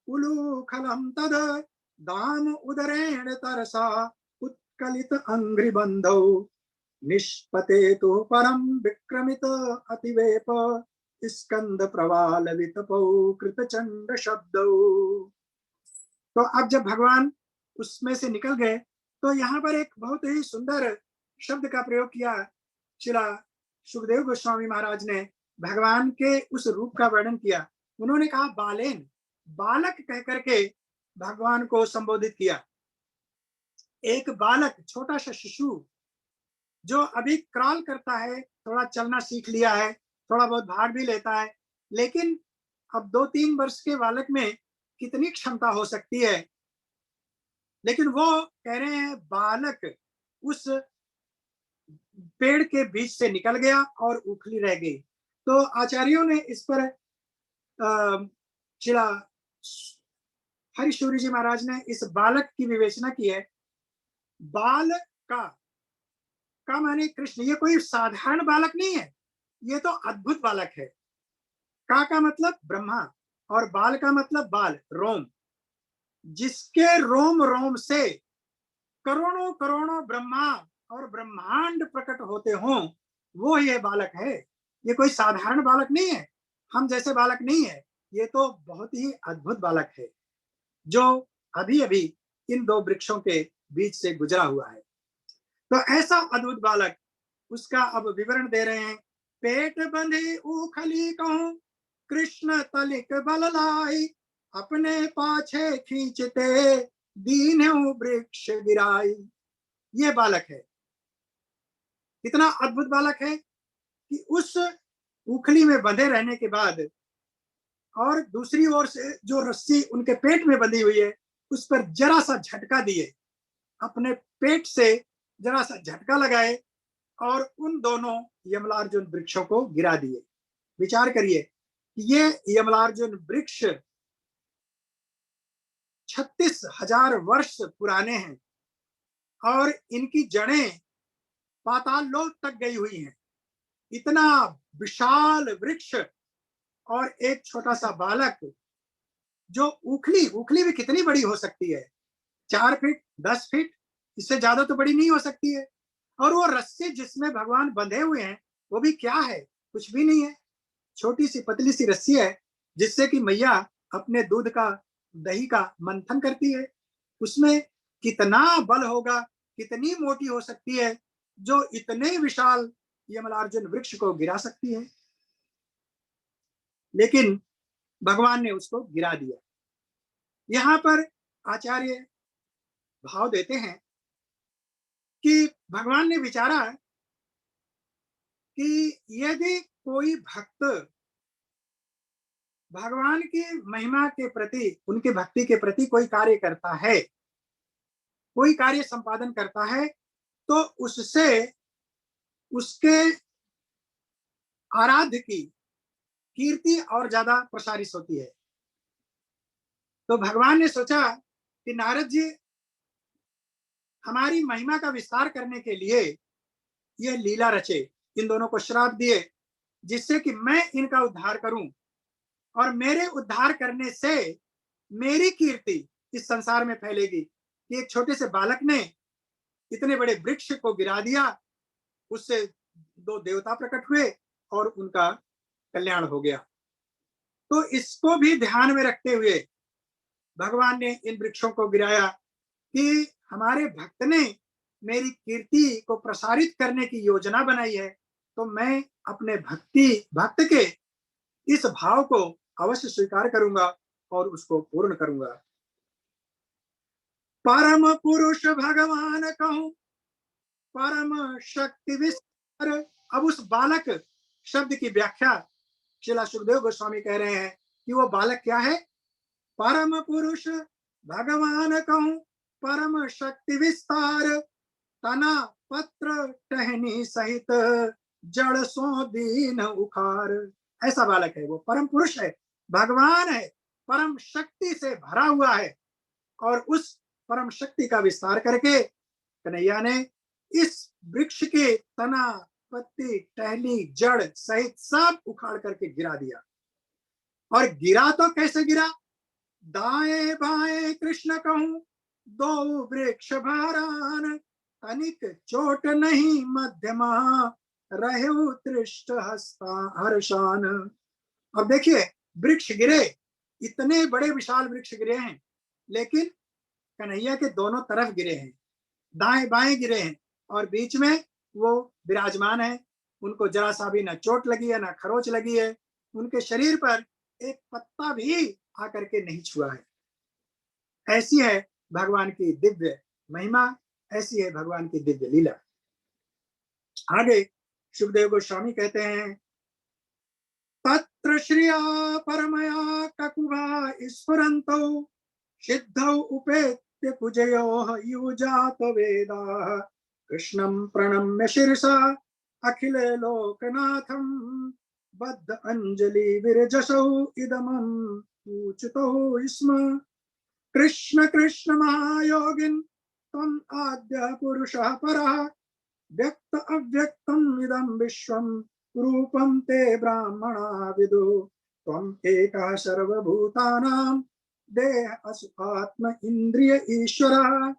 उलूखलम तद, दाम उदरेण तरसा उत्कलित अंघ्रिबंधौ, निष्पते तो परम विक्रमित अतिवेप, स्कंद प्रवाल वितपौ कृतचंड शब्दौ। तो अब जब भगवान उसमें से निकल गए तो यहाँ पर एक बहुत ही सुंदर शब्द का प्रयोग किया। श्रील सुखदेव गोस्वामी महाराज ने भगवान के उस रूप का वर्णन किया। उन्होंने कहा बालेन, बालक कहकर के भगवान को संबोधित किया। एक बालक, छोटा सा शिशु जो अभी क्रॉल करता है, थोड़ा चलना सीख लिया है, थोड़ा बहुत भाग भी लेता है, लेकिन अब 2-3 वर्ष के बालक में कितनी क्षमता हो सकती है। लेकिन वो कह रहे हैं बालक उस पेड़ के बीच से निकल गया और उखली रह गई। तो आचार्यों ने इस पर श्रील हरिशौरी जी महाराज ने इस बालक की विवेचना की है। बाल का माने कृष्ण, ये कोई साधारण बालक नहीं है, ये तो अद्भुत बालक है। का मतलब ब्रह्मा और बाल का मतलब बाल, रोम। जिसके रोम रोम से करोड़ों करोड़ों ब्रह्मा और ब्रह्मांड प्रकट होते हों, वो ये बालक है। ये कोई साधारण बालक नहीं है, हम जैसे बालक नहीं है, ये तो बहुत ही अद्भुत बालक है जो अभी अभी इन दो वृक्षों के बीच से गुजरा हुआ है। तो ऐसा अद्भुत बालक, उसका अब विवरण दे रहे हैं। पेट बंधे उखली कहूं, कृष्ण तलिक बल लाई, अपने पाछे खींचते दीन वृक्ष गिराई। ये बालक है, कितना अद्भुत बालक है कि उस उखली में बंधे रहने के बाद और दूसरी ओर से जो रस्सी उनके पेट में बंधी हुई है उस पर जरा सा झटका दिए, अपने पेट से जरा सा झटका लगाए और उन दोनों यमलार्जुन वृक्षों को गिरा दिए। विचार करिए कि ये यमलार्जुन वृक्ष 36,000 वर्ष पुराने हैं और इनकी जड़ें पाताल लोक तक गई हुई हैं। इतना विशाल वृक्ष और एक छोटा सा बालक, जो उखली भी कितनी बड़ी हो सकती है, 4 फीट 10 फीट, इससे ज्यादा तो बड़ी नहीं हो सकती है। और वो रस्सी जिसमें भगवान बंधे हुए हैं वो भी क्या है, कुछ भी नहीं है, छोटी सी पतली सी रस्सी है जिससे कि मैया अपने दूध का दही का मंथन करती है। उसमें कितना बल होगा, कितनी मोटी हो सकती है जो इतने विशाल यमलार्जुन वृक्ष को गिरा सकती है। लेकिन भगवान ने उसको गिरा दिया। यहां पर आचार्य भाव देते हैं कि भगवान ने विचारा कि यदि कोई भक्त भगवान की महिमा के प्रति, उनकी भक्ति के प्रति कोई कार्य करता है, कोई कार्य संपादन करता है, तो उससे उसके आराध्य की कीर्ति और ज्यादा प्रसारित होती है। तो भगवान ने सोचा कि नारद जी हमारी महिमा का विस्तार करने के लिए यह लीला रचे, इन दोनों को श्राप दिए जिससे कि मैं इनका उद्धार करूं और मेरे उद्धार करने से मेरी कीर्ति इस संसार में फैलेगी कि एक छोटे से बालक ने इतने बड़े वृक्ष को गिरा दिया, उससे 2 देवता प्रकट हुए और उनका कल्याण हो गया। तो इसको भी ध्यान में रखते हुए भगवान ने इन वृक्षों को गिराया कि हमारे भक्त ने मेरी कीर्ति को प्रसारित करने की योजना बनाई है, तो मैं अपने भक्त के इस भाव को अवश्य स्वीकार करूंगा और उसको पूर्ण करूंगा। परम पुरुष भगवान कहूं, परम शक्ति विस्तार। अब उस बालक शब्द की व्याख्या श्रीला सुखदेव गोस्वामी कह रहे हैं कि वो बालक क्या है। परम पुरुष भगवान कहूं, परम शक्ति विस्तार, तना पत्र टहनी सहित जड़ सो दीन उखार। ऐसा बालक है, वो परम पुरुष है, भगवान है, परम शक्ति से भरा हुआ है और उस परम शक्ति का विस्तार करके कन्हैया ने इस वृक्ष के तना पत्ती टहनी जड़ सहित सब उखाड़ करके गिरा दिया। और गिरा तो कैसे गिरा, दाएं बाएं कृष्ण कहूं, 2 वृक्ष भारान, तनिक चोट नहीं मध्यमा, रहे उत्कृष्ट हर्षान। अब देखिए वृक्ष गिरे, इतने बड़े विशाल वृक्ष गिरे हैं, लेकिन कन्हैया के दोनों तरफ गिरे हैं, दाएं बाएं गिरे हैं और बीच में वो विराजमान है। उनको जरा सा भी ना चोट लगी है, ना खरोच लगी है, उनके शरीर पर एक पत्ता भी आकर के नहीं छुआ है। ऐसी है भगवान की दिव्य महिमा, ऐसी है भगवान की दिव्य लीला। आगे सुखदेव गोस्वामी कहते हैं, तत्र श्रिया परमया ककुभा स्फुरन्तौ, सिद्धौ उपेत्य कुजयोः युजात वेदाः, कृष्णं प्रणम्य शिरसा अखिल लोकनाथं, बद्ध अंजलि विरजसौ इदमं पूजितौ स्म। कृष्ण कृष्ण महायोगिन् त्वम् आद्य पुरुषः परः, व्यक्त अव्यक्तम् इदं विश्वं रूपं ते ब्राह्मणा विदुः, त्वम् एकः सर्वभूतानां देह आत्म इंद्रिय ईश्वरः,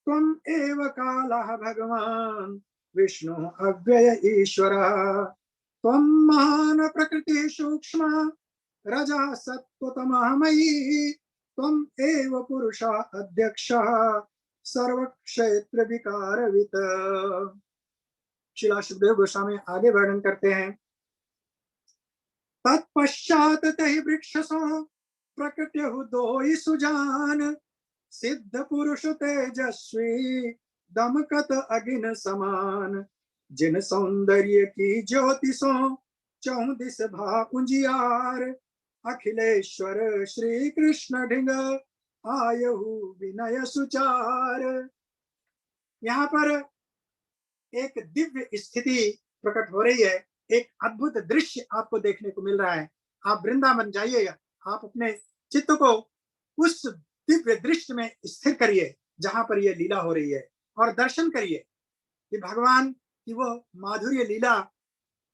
त्वम् एव कालः भगवान् विष्णु अव्यय ईश्वरः। त्वं महान् प्रकृति सूक्ष्म रजः सत्त्वतमः मयि त्वम् एव पुरुषः अध्यक्षः सर्वक्षेत्र विकारवित्। श्रीला सुखदेव गोस्वामी आगे वर्णन करते हैं, तत्पश्चात तहि वृक्षसो प्रकट्यहु दोई सुजान सिद्ध पुरुष तेजस्वी दमकत अगिन समान जिन सौंदर्य की ज्योतिषो चौं दिस भा उजियार अखिलेश्वर श्री कृष्ण ढिंग आयहु विनय सुचार। यहाँ पर एक दिव्य स्थिति प्रकट हो रही है, एक अद्भुत दृश्य आपको देखने को मिल रहा है। आप वृंदावन जाइएगा, आप अपने चित्त को उस दिव्य दृश्य में स्थिर करिए जहां पर यह लीला हो रही है और दर्शन करिए कि भगवान की वो माधुर्य लीला,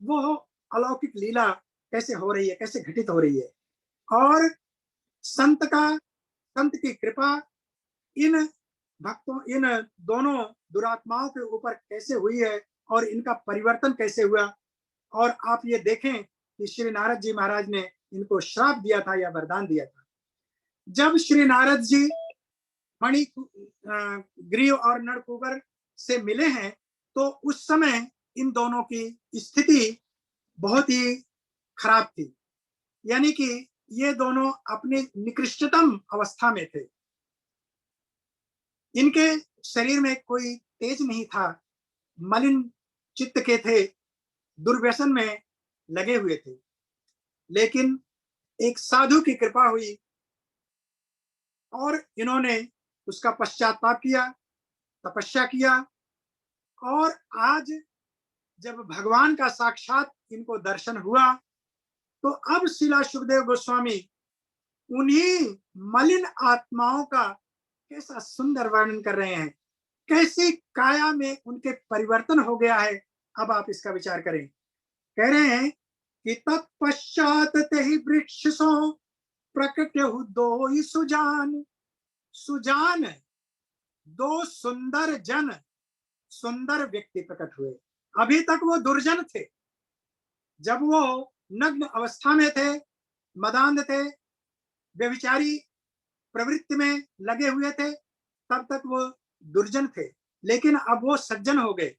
वो अलौकिक लीला कैसे हो रही है, कैसे घटित हो रही है। और संत की कृपा इन भक्तों, इन दोनों दुरात्माओं के ऊपर कैसे हुई है और इनका परिवर्तन कैसे हुआ। और आप ये देखें कि श्री नारद जी महाराज ने इनको श्राप दिया था या वरदान दिया था। जब श्री नारद जी मणि ग्रीव और नरकुबर से मिले हैं तो उस समय इन दोनों की स्थिति बहुत ही खराब थी, यानी कि ये दोनों अपनी निकृष्टतम अवस्था में थे। इनके शरीर में कोई तेज नहीं था, मलिन चित्त के थे, दुर्व्यसन में लगे हुए थे। लेकिन एक साधु की कृपा हुई और इन्होंने उसका पश्चाताप किया, तपस्या किया। और आज जब भगवान का साक्षात इनको दर्शन हुआ तो अब श्रीला सुखदेव गोस्वामी उन्हीं मलिन आत्माओं का कैसा सुंदर वर्णन कर रहे हैं, कैसी काया में उनके परिवर्तन हो गया है। अब आप इसका विचार करें। कह रहे हैं कि तत्पश्चात तेहि वृक्षसो प्रकट्यहु दोई सुजान। सुजान दो सुंदर जन, सुंदर व्यक्ति प्रकट हुए। अभी तक वो दुर्जन थे, जब वो नग्न अवस्था में थे, मदांध थे, व्यभिचारी प्रवृत्ति में लगे हुए थे, तब तक वो दुर्जन थे। लेकिन अब वो सज्जन हो गए,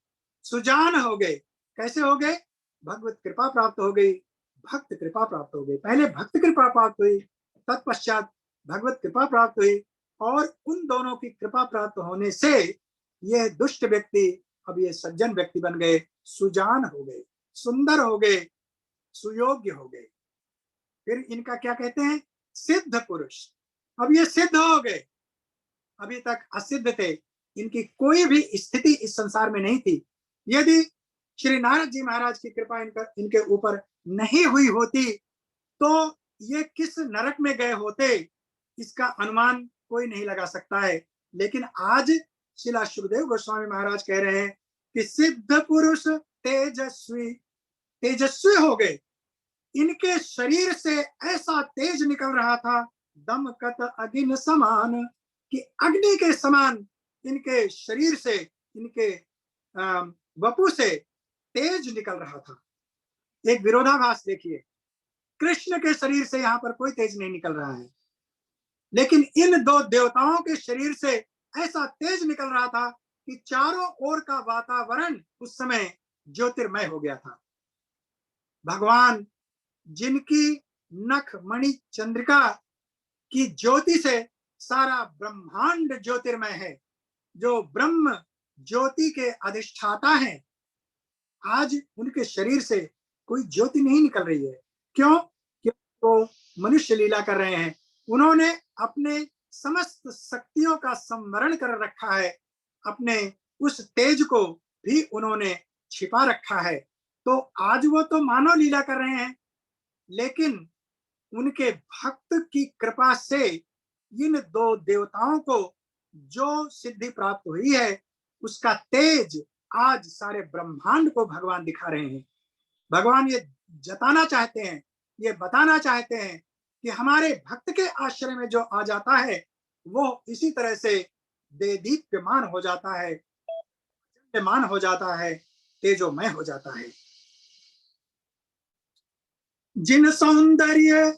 सुजान हो गए। कैसे हो गए? भगवत कृपा प्राप्त हो गई, भक्त कृपा प्राप्त हो गई। पहले भक्त कृपा प्राप्त हुई, तत्पश्चात भगवत कृपा प्राप्त हुई। और उन दोनों की कृपा प्राप्त होने से यह दुष्ट व्यक्ति अब ये सज्जन व्यक्ति बन गए, सुजान हो गए, सुंदर हो गए, सुयोग्य हो गए। फिर इनका क्या कहते हैं? सिद्ध पुरुष। अब ये सिद्ध हो गए, अभी तक असिद्ध थे, इनकी कोई भी स्थिति इस संसार में नहीं थी। यदि श्री नारद जी महाराज की कृपा इनके ऊपर नहीं हुई होती तो ये किस नरक में गए होते, इसका अनुमान कोई नहीं लगा सकता है। लेकिन आज श्रीला सुखदेव गोस्वामी महाराज कह रहे हैं कि सिद्ध पुरुष तेजस्वी, तेजस्वी हो गए। इनके शरीर से ऐसा तेज निकल रहा था, दमकत अग्नि समान, कि अग्नि के समान इनके शरीर से, इनके वपु से तेज निकल रहा था। एक विरोधाभास देखिए, कृष्ण के शरीर से यहाँ पर कोई तेज नहीं निकल रहा है, लेकिन इन दो देवताओं के शरीर से ऐसा तेज निकल रहा था कि चारों ओर का वातावरण उस समय ज्योतिर्मय हो गया था। भगवान जिनकी नख मणि चंद्रिका की ज्योति से सारा ब्रह्मांड ज्योतिर्मय है, जो ब्रह्म ज्योति के अधिष्ठाता हैं, आज उनके शरीर से कोई ज्योति नहीं निकल रही है। क्यों? क्योंकि वो मनुष्य लीला कर रहे हैं। उन्होंने अपने समस्त शक्तियों का संवरण कर रखा है, अपने उस तेज को भी उन्होंने छिपा रखा है। तो आज वो तो मानव लीला कर रहे हैं, लेकिन उनके भक्त की कृपा से इन दो देवताओं को जो सिद्धि प्राप्त हुई है, उसका तेज आज सारे ब्रह्मांड को भगवान दिखा रहे हैं। भगवान ये जताना चाहते हैं, ये बताना चाहते हैं कि हमारे भक्त के आश्रय में जो आ जाता है वो इसी तरह से देदीप्यमान हो जाता है, हो जाता है, तेजोमय हो जाता है। जिन सौंदर्य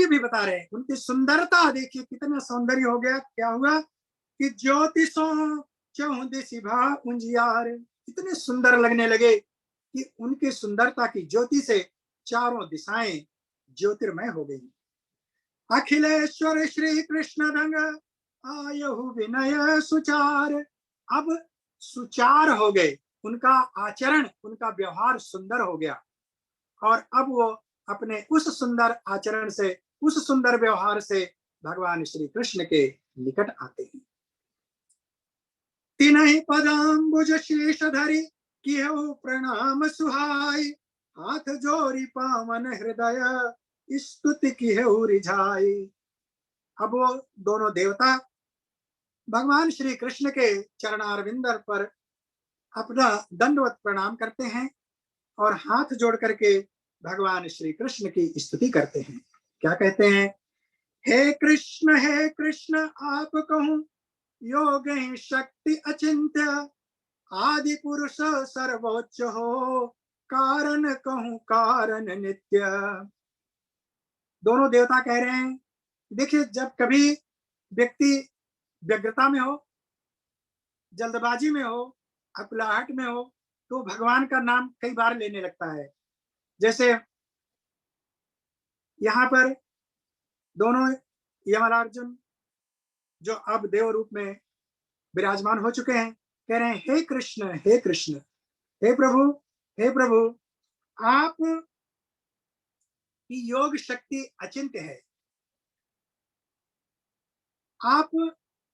भी बता रहे हैं, उनकी सुंदरता देखिए कितना सौंदर्य हो गया। क्या हुआ कि ज्योतिषों चौं दिशि भा उजियार, इतने सुंदर लगने लगे कि उनकी सुंदरता की ज्योति से चारों दिशाएं ज्योतिर्मय हो गई। अखिलेश्वर श्री कृष्ण रंग आयहु विनय सुचार, अब सुचार हो गए, उनका आचरण, उनका व्यवहार सुंदर हो गया। और अब वो अपने उस सुंदर आचरण से, उस सुंदर व्यवहार से भगवान श्री कृष्ण के निकट आते हैं। तिनहि पदाम्बुज शेष धरि किहु प्रणाम सुहाय, हाथ जोड़ी पावन हृदय स्तुति किहु रिझाई। अब वो दोनों देवता भगवान श्री कृष्ण के चरणारविंद पर अपना दंडवत प्रणाम करते हैं और हाथ जोड़ करके भगवान श्री कृष्ण की स्तुति करते हैं। क्या कहते हैं? हे कृष्ण आप कहूं योग शक्ति अचिंत्य, आदि पुरुष सर्वोच्च हो, कारण कहूं कारण नित्य। दोनों देवता कह रहे हैं, देखिए जब कभी व्यक्ति व्यग्रता में हो, जल्दबाजी में हो, अकुलाहट में हो, तो भगवान का नाम कई बार लेने लगता है। जैसे यहाँ पर दोनों यमरार्जुन जो अब देव रूप में विराजमान हो चुके हैं, कह रहे हैं हे कृष्ण हे कृष्ण, हे प्रभु आप की योग शक्ति अचिंत्य है, आप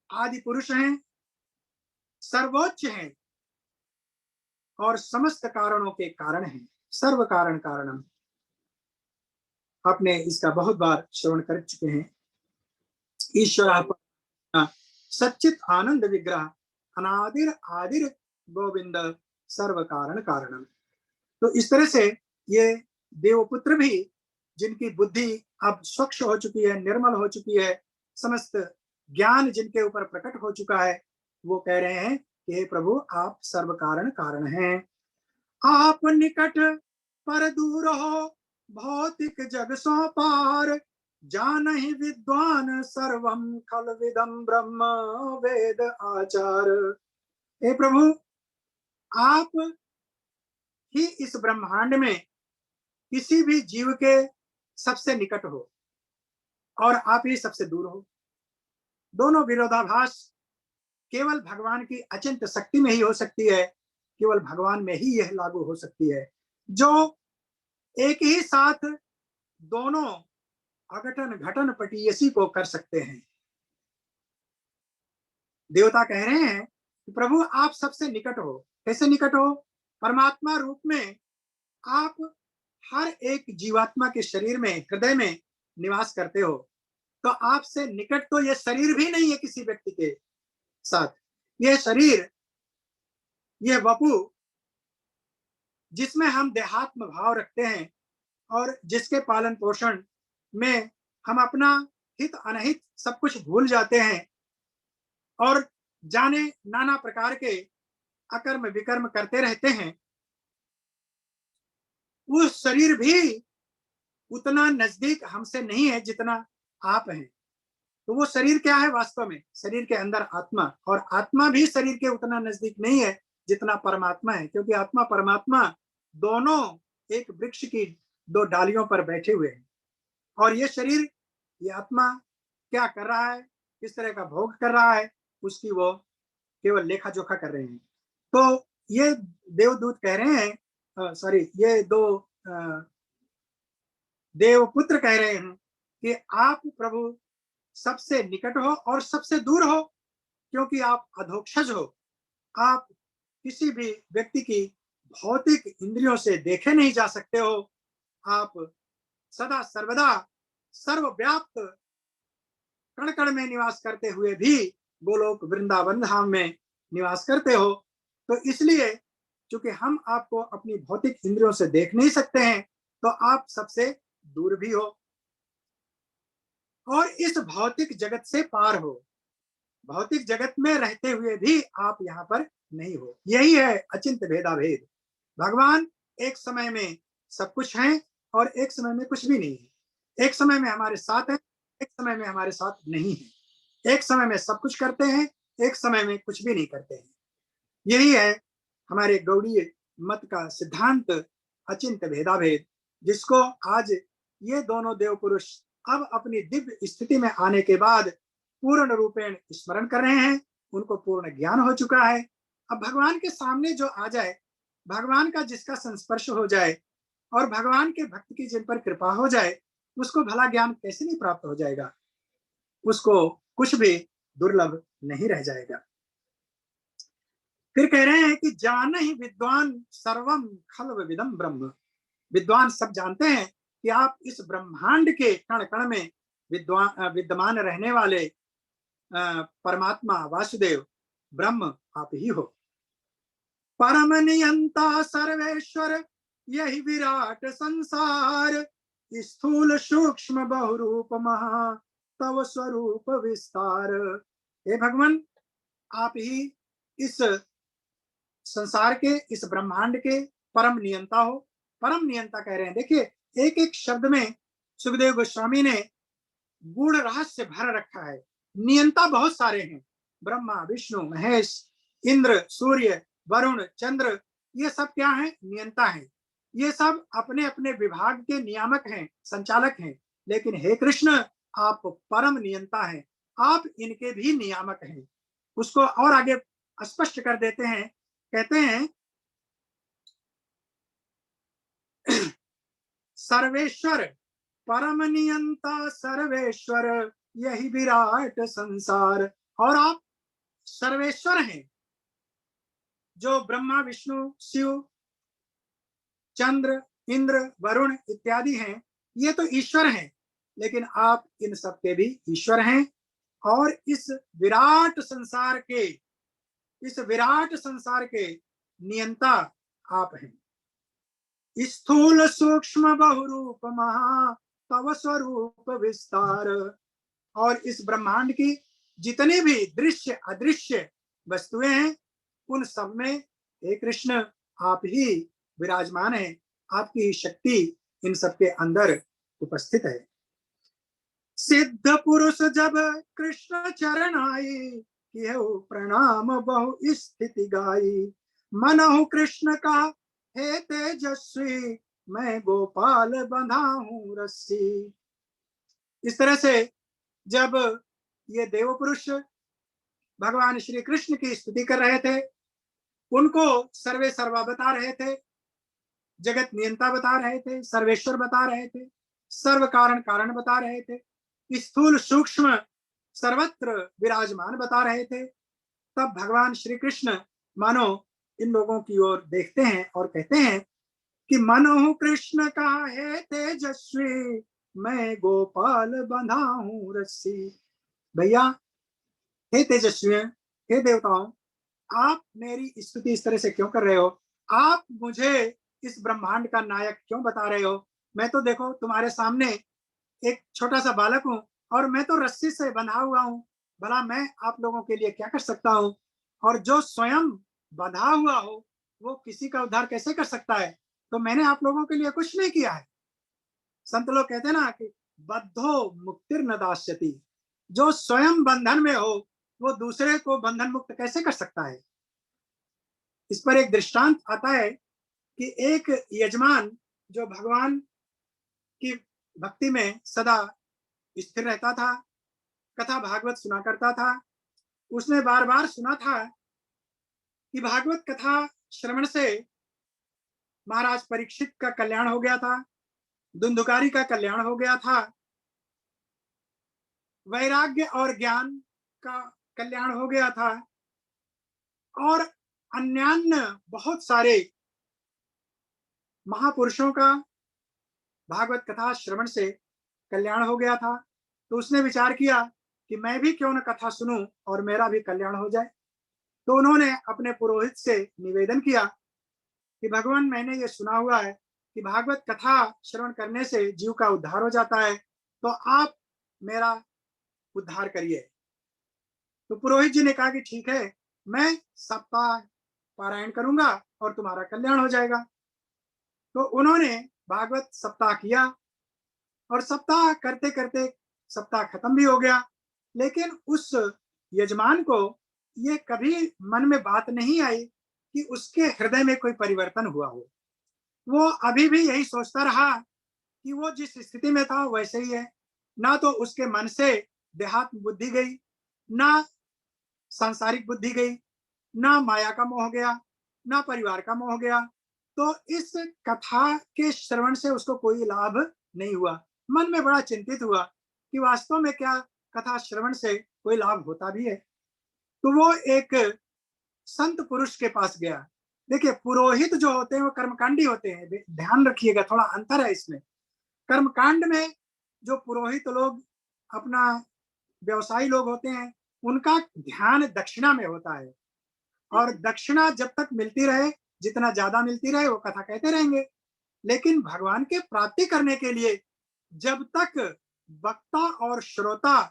आदि पुरुष हैं, सर्वोच्च हैं और समस्त कारणों के कारण हैं, सर्व कारण कारणम। आपने इसका बहुत बार श्रवण कर चुके हैं। ईश्वर सच्चित आनंद विग्रह, अनादिर आदिर गोविंद, सर्व कारण कारणम। तो इस तरह से ये देवपुत्र भी, जिनकी बुद्धि अब स्वच्छ हो चुकी है, निर्मल हो चुकी है, समस्त ज्ञान जिनके ऊपर प्रकट हो चुका है, वो कह रहे हैं कि हे प्रभु आप सर्व कारण कारण हैं। आप निकट पर दूर हो, भौतिक जग सो पार, जानहि विद्वान सर्वम खल विदम ब्रह्म वेद आचार। हे प्रभु आप ही इस ब्रह्मांड में किसी भी जीव के सबसे निकट हो और आप ही सबसे दूर हो। दोनों विरोधाभास केवल भगवान की अचिंत शक्ति में ही हो सकती है, केवल भगवान में ही यह लागू हो सकती है, जो एक ही साथ दोनों अघटन घटन पटीयसी को कर सकते हैं। देवता कह रहे हैं कि प्रभु आप सबसे निकट हो। कैसे निकट हो? परमात्मा रूप में आप हर एक जीवात्मा के शरीर में, हृदय में निवास करते हो। तो आपसे निकट तो यह शरीर भी नहीं है किसी व्यक्ति के साथ। यह शरीर, यह वपु जिसमें हम देहात्म भाव रखते हैं और जिसके पालन पोषण में हम अपना हित अनहित सब कुछ भूल जाते हैं और जाने नाना प्रकार के अकर्म विकर्म करते रहते हैं, वो शरीर भी उतना नजदीक हमसे नहीं है जितना आप हैं। तो वो शरीर क्या है? वास्तव में शरीर के अंदर आत्मा, और आत्मा भी शरीर के उतना नजदीक नहीं है जितना परमात्मा है, क्योंकि आत्मा परमात्मा दोनों एक वृक्ष की दो डालियों पर बैठे हुए हैं। और ये शरीर, ये आत्मा क्या कर रहा है, किस तरह का भोग कर रहा है, उसकी वो केवल लेखा जोखा कर रहे हैं। तो ये देवदूत कह रहे हैं, ये दो देवपुत्र कह रहे हैं कि आप प्रभु सबसे निकट हो और सबसे दूर हो, क्योंकि आप अधोक्षज हो। आप किसी भी व्यक्ति की भौतिक इंद्रियों से देखे नहीं जा सकते हो। आप सदा सर्वदा सर्वव्याप्त कण कण में निवास करते हुए भी गोलोक वृंदावन धाम में निवास करते हो। तो इसलिए चूंकि हम आपको अपनी भौतिक इंद्रियों से देख नहीं सकते हैं, तो आप सबसे दूर भी हो और इस भौतिक जगत से पार हो। भौतिक जगत में रहते हुए भी आप यहाँ पर नहीं हो। यही है अचिंत भेदाभेद। भगवान एक समय में सब कुछ हैं और एक समय में कुछ भी नहीं है। एक समय में हमारे साथ है, एक समय में हमारे साथ नहीं है। एक समय में सब कुछ करते हैं, एक समय में कुछ भी नहीं करते हैं। यही है हमारे गौड़ीय मत का सिद्धांत, अचिंत भेदाभेद, जिसको आज ये दोनों देव पुरुष अब अपनी दिव्य स्थिति में आने के बाद पूर्ण रूपेण स्मरण कर रहे हैं। उनको पूर्ण ज्ञान हो चुका है। अब भगवान के सामने जो आ जाए, भगवान का जिसका संस्पर्श हो जाए और भगवान के भक्त की जिन पर कृपा हो जाए, उसको भला ज्ञान कैसे नहीं प्राप्त हो जाएगा? उसको कुछ भी दुर्लभ नहीं रह जाएगा। फिर कह रहे हैं कि जान ही विद्वान सर्वम खल्व विदम ब्रह्म। विद्वान सब जानते हैं कि आप इस ब्रह्मांड के कण कण में विद्यमान रहने वाले परमात्मा वासुदेव ब्रह्म आप ही हो। परम नियंता सर्वेश्वर यही विराट संसार, स्थूल सूक्ष्म बहुरूप महा तव स्वरूप विस्तार। हे भगवान, आप ही इस संसार के, इस ब्रह्मांड के परम नियंता हो। परम नियंता कह रहे हैं, देखिए एक एक शब्द में सुखदेव गोस्वामी ने गूढ़ रहस्य भर रखा है। नियंता बहुत सारे हैं, ब्रह्मा विष्णु महेश इंद्र सूर्य वरुण चंद्र, ये सब क्या है? नियंता है। ये सब अपने अपने विभाग के नियामक हैं, संचालक हैं। लेकिन हे कृष्ण, आप परम नियंता हैं, आप इनके भी नियामक हैं। उसको और आगे स्पष्ट कर देते हैं, कहते हैं सर्वेश्वर परम नियंता सर्वेश्वर यही विराट संसार। और आप सर्वेश्वर हैं। जो ब्रह्मा विष्णु शिव चंद्र इंद्र वरुण इत्यादि हैं, ये तो ईश्वर हैं, लेकिन आप इन सब के भी ईश्वर हैं। और इस विराट संसार के नियंता आप हैं। स्थूल सूक्ष्म बहुरूप महा तव स्वरूप विस्तार। और इस ब्रह्मांड की जितने भी दृश्य अदृश्य वस्तुएं हैं, उन सब में हे कृष्ण आप ही विराजमान हैं। आपकी शक्ति इन सब के अंदर उपस्थित है। सिद्ध पुरुष जब कृष्ण चरण आई, किहु प्रणाम बहु स्थिति गाई। मनहु कृष्ण का हे तेजस्वी, मैं गोपाल बंधा हूं रस्सी। इस तरह से जब ये देव पुरुष भगवान श्री कृष्ण की स्तुति कर रहे थे, उनको सर्वे सर्वा बता रहे थे, जगत नियंता बता रहे थे, सर्वेश्वर बता रहे थे, सर्व कारण कारण बता रहे थे, स्थूल सूक्ष्म सर्वत्र विराजमान बता रहे थे, तब भगवान श्री कृष्ण मानो इन लोगों की ओर देखते हैं और कहते हैं कि मनोहु कृष्ण का है तेजस्वी, मैं गोपाल बंधा हूं रस्सी। भैया, हे तेजस्वी, हे देवताओं, आप मेरी स्तुति इस तरह से क्यों कर रहे हो? आप मुझे इस ब्रह्मांड का नायक क्यों बता रहे हो? मैं तो देखो तुम्हारे सामने एक छोटा सा बालक हूं और मैं तो रस्सी से बंधा हुआ हूं। भला मैं आप लोगों के लिए क्या कर सकता हूं? और जो स्वयं बंधा हुआ हो वो किसी का उद्धार कैसे कर सकता है? तो मैंने आप लोगों के लिए कुछ नहीं किया है। संत लोग कहते हैं ना कि बद्धो मुक्तिर न दास्यति। जो स्वयं बंधन में हो वो दूसरे को बंधन मुक्त कैसे कर सकता है? इस पर एक दृष्टांत आता है कि एक यजमान जो भगवान की भक्ति में सदा स्थिर रहता था, कथा भागवत सुना करता था, उसने बार बार सुना था कि भागवत कथा श्रवण से महाराज परीक्षित का कल्याण हो गया था, धुंधुकारी का कल्याण हो गया था, वैराग्य और ज्ञान का कल्याण हो गया था, और अन्यान्य बहुत सारे महापुरुषों का भागवत कथा श्रवण से कल्याण हो गया था। तो उसने विचार किया कि मैं भी क्यों न कथा सुनूं और मेरा भी कल्याण हो जाए। तो उन्होंने अपने पुरोहित से निवेदन किया कि भगवान, मैंने ये सुना हुआ है कि भागवत कथा श्रवण करने से जीव का उद्धार हो जाता है, तो आप मेरा उद्धार करिए। तो पुरोहित जी ने कहा कि ठीक है, मैं सप्ताह पारायण करूंगा और तुम्हारा कल्याण हो जाएगा। तो उन्होंने भागवत सप्ताह किया और सप्ताह करते करते सप्ताह खत्म भी हो गया, लेकिन उस यजमान को ये कभी मन में बात नहीं आई कि उसके हृदय में कोई परिवर्तन हुआ हो। वो अभी भी यही सोचता रहा कि वो जिस स्थिति में था वैसे ही है। ना तो उसके मन से देहात्म बुद्धि गई, ना सांसारिक बुद्धि गई, ना माया का मोह गया, ना परिवार का मोह गया। तो इस कथा के श्रवण से उसको कोई लाभ नहीं हुआ। मन में बड़ा चिंतित हुआ कि वास्तव में क्या कथा श्रवण से कोई लाभ होता भी है। तो वो एक संत पुरुष के पास गया। देखिए, पुरोहित जो होते हैं वो कर्मकांडी होते हैं, ध्यान रखिएगा, थोड़ा अंतर है इसमें। कर्मकांड में जो पुरोहित लोग, अपना व्यवसायी लोग होते हैं, उनका ध्यान दक्षिणा में होता है, और दक्षिणा जब तक मिलती रहे, जितना ज्यादा मिलती रहे, वो कथा कहते रहेंगे। लेकिन भगवान के प्राप्ति करने के लिए जब तक वक्ता और श्रोता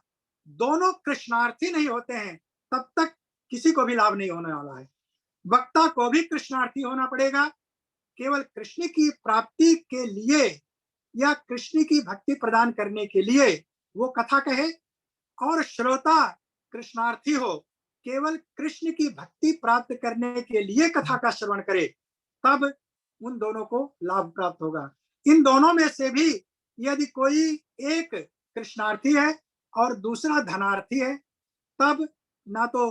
दोनों कृष्णार्थी नहीं होते हैं, तब तक किसी को भी लाभ नहीं होने वाला है। वक्ता को भी कृष्णार्थी होना पड़ेगा, केवल कृष्ण की प्राप्ति के लिए या कृष्ण की भक्ति प्रदान करने के लिए वो कथा कहे, और श्रोता कृष्णार्थी हो, केवल कृष्ण की भक्ति प्राप्त करने के लिए कथा का श्रवण करे, तब उन दोनों को लाभ प्राप्त होगा। इन दोनों में से भी यदि कोई एक कृष्णार्थी है और दूसरा धनार्थी है, तब ना तो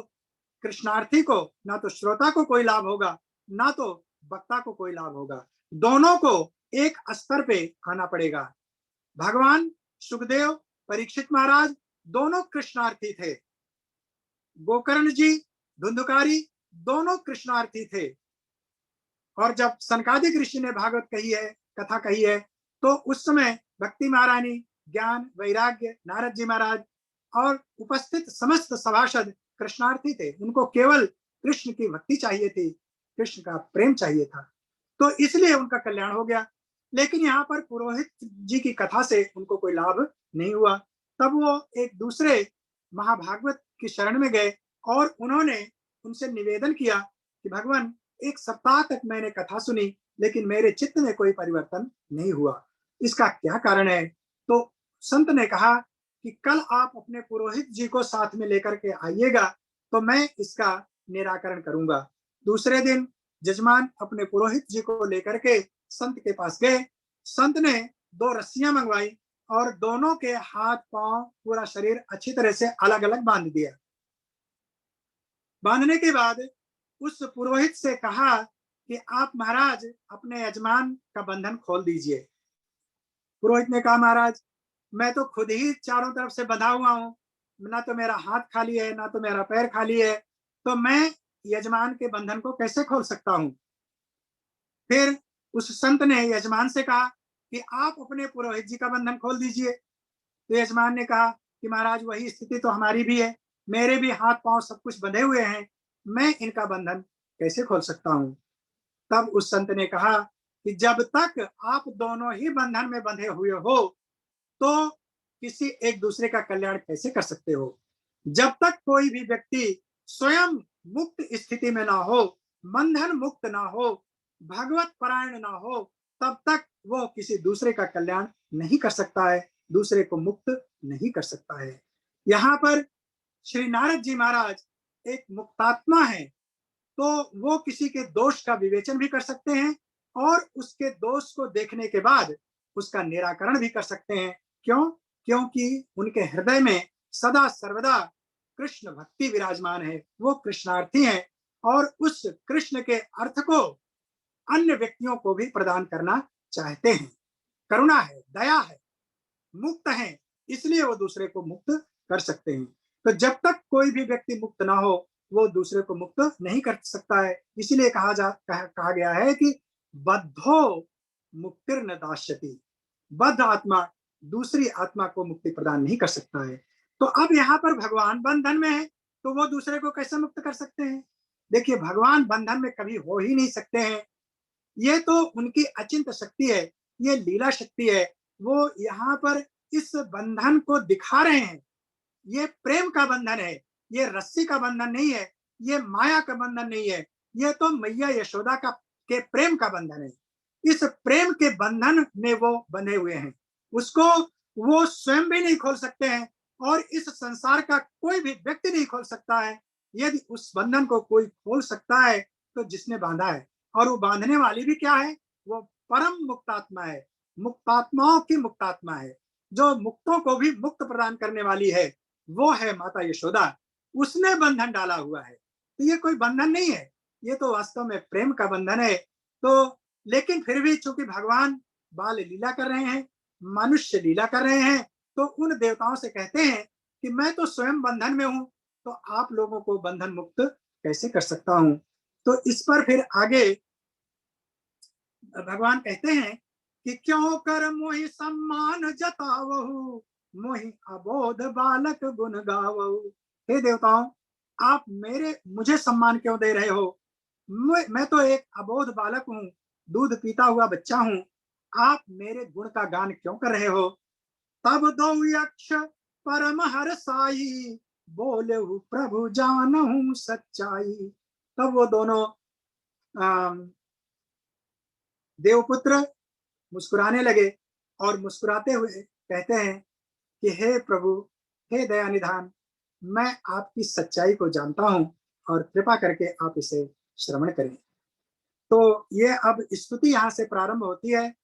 कृष्णार्थी को, ना तो श्रोता को कोई लाभ होगा, ना तो वक्ता को कोई लाभ होगा। दोनों को एक स्तर पे आना पड़ेगा। भगवान सुखदेव, परीक्षित महाराज दोनों कृष्णार्थी थे। गोकर्ण जी, धुंधुकारी दोनों कृष्णार्थी थे। और जब सनकादिक ऋषि ने भागवत कही है, कथा कही है, तो उस समय भक्ति महारानी, ज्ञान, वैराग्य, नारद जी महाराज और उपस्थित समस्त सभासद कृष्णार्थी थे। उनको केवल कृष्ण की भक्ति चाहिए थी, कृष्ण का प्रेम चाहिए था, तो इसलिए उनका कल्याण हो गया। लेकिन यहाँ पर पुरोहित जी की कथा से उनको कोई लाभ नहीं हुआ। तब वो एक दूसरे महाभागवत की शरण में गए और उन्होंने उनसे निवेदन किया कि भगवान, एक सप्ताह तक मैंने कथा सुनी, लेकिन मेरे चित्त में कोई परिवर्तन नहीं हुआ, इसका क्या कारण है? तो संत ने कहा कि कल आप अपने पुरोहित जी को साथ में लेकर के आइएगा, तो मैं इसका निराकरण करूंगा। दूसरे दिन जजमान अपने पुरोहित जी को लेकर के संत के पास गए। संत ने 2 रस्सियां मंगवाई और दोनों के हाथ पांव, पूरा शरीर अच्छी तरह से अलग अलग बांध दिया। बांधने के बाद उस पुरोहित से कहा कि आप महाराज अपने यजमान का बंधन खोल दीजिए। पुरोहित ने कहा, महाराज मैं तो खुद ही चारों तरफ से बंधा हुआ हूं, ना तो मेरा हाथ खाली है, ना तो मेरा पैर खाली है, तो मैं यजमान के बंधन को कैसे खोल सकता हूं? फिर उस संत ने यजमान से कहा कि आप अपने पुरोहित जी का बंधन खोल दीजिए। तो यजमान ने कहा कि महाराज वही स्थिति तो हमारी भी है, मेरे भी हाथ पांव सब कुछ बंधे हुए हैं, मैं इनका बंधन कैसे खोल सकता हूं? तब उस संत ने कहा कि जब तक आप दोनों ही बंधन में बंधे हुए हो, तो किसी एक दूसरे का कल्याण कैसे कर सकते हो? जब तक कोई भी व्यक्ति स्वयं मुक्त स्थिति में ना हो, बंधन मुक्त ना हो, भगवत परायण ना हो, तब तक वो किसी दूसरे का कल्याण नहीं कर सकता है, दूसरे को मुक्त नहीं कर सकता है। यहाँ पर श्री नारद जी महाराज एक मुक्तात्मा है, तो वो किसी के दोष का विवेचन भी कर सकते हैं और उसके दोष को देखने के बाद उसका निराकरण भी कर सकते हैं। क्यों? क्योंकि उनके हृदय में सदा सर्वदा कृष्ण भक्ति विराजमान है, वो कृष्णार्थी हैं और उस कृष्ण के अर्थ को अन्य व्यक्तियों को भी प्रदान करना चाहते हैं। करुणा है, दया है, मुक्त है, इसलिए वो दूसरे को मुक्त कर सकते हैं। तो जब तक कोई भी व्यक्ति मुक्त ना हो, वो दूसरे को मुक्त नहीं कर सकता है। इसीलिए कहा गया है कि बद्धो मुक्तिर्न दास्यति, बद्ध आत्मा दूसरी आत्मा को मुक्ति प्रदान नहीं कर सकता है। तो अब यहाँ पर भगवान बंधन में है, तो वो दूसरे को कैसे मुक्त कर सकते हैं? देखिए, भगवान बंधन में कभी हो ही नहीं सकते हैं। ये तो उनकी अचिंत शक्ति है, ये लीला शक्ति है। वो यहाँ पर इस बंधन को दिखा रहे हैं। ये प्रेम का बंधन है, ये रस्सी का बंधन नहीं है, ये माया का बंधन नहीं है, ये तो मैया यशोदा का के प्रेम का बंधन है। इस प्रेम के बंधन में वो बंधे हुए हैं, उसको वो स्वयं भी नहीं खोल सकते हैं और इस संसार का कोई भी व्यक्ति नहीं खोल सकता है। यदि उस बंधन को कोई खोल सकता है तो जिसने बांधा है, और वो बांधने वाली भी क्या है, वो परम मुक्तात्मा है, मुक्तात्माओं की मुक्तात्मा है, जो मुक्तों को भी मुक्त प्रदान करने वाली है, वो है माता यशोदा। उसने बंधन डाला हुआ है, तो ये कोई बंधन नहीं है, ये तो वास्तव में प्रेम का बंधन है। तो लेकिन फिर भी चूंकि भगवान बाल लीला कर रहे हैं, मनुष्य लीला कर रहे हैं, तो उन देवताओं से कहते हैं कि मैं तो स्वयं बंधन में हूं, तो आप लोगों को बंधन मुक्त कैसे कर सकता हूं। तो इस पर फिर आगे भगवान कहते हैं कि क्यों कर मोहि सम्मान जतावहु, मोहि अबोध बालक गुण गावहु। हे देवताओं, आप मुझे सम्मान क्यों दे रहे हो? मैं तो एक अबोध बालक हूँ, दूध पीता हुआ बच्चा हूँ, आप मेरे गुण का गान क्यों कर रहे हो? तब दो यक्ष परम हरसाई, बोले प्रभु जानहु सच्चाई। तब वो दोनों देवपुत्र मुस्कुराने लगे और मुस्कुराते हुए कहते हैं कि हे प्रभु, हे दया निधान, मैं आपकी सच्चाई को जानता हूं और कृपा करके आप इसे श्रवण करें। तो ये अब स्तुति यहाँ से प्रारंभ होती है।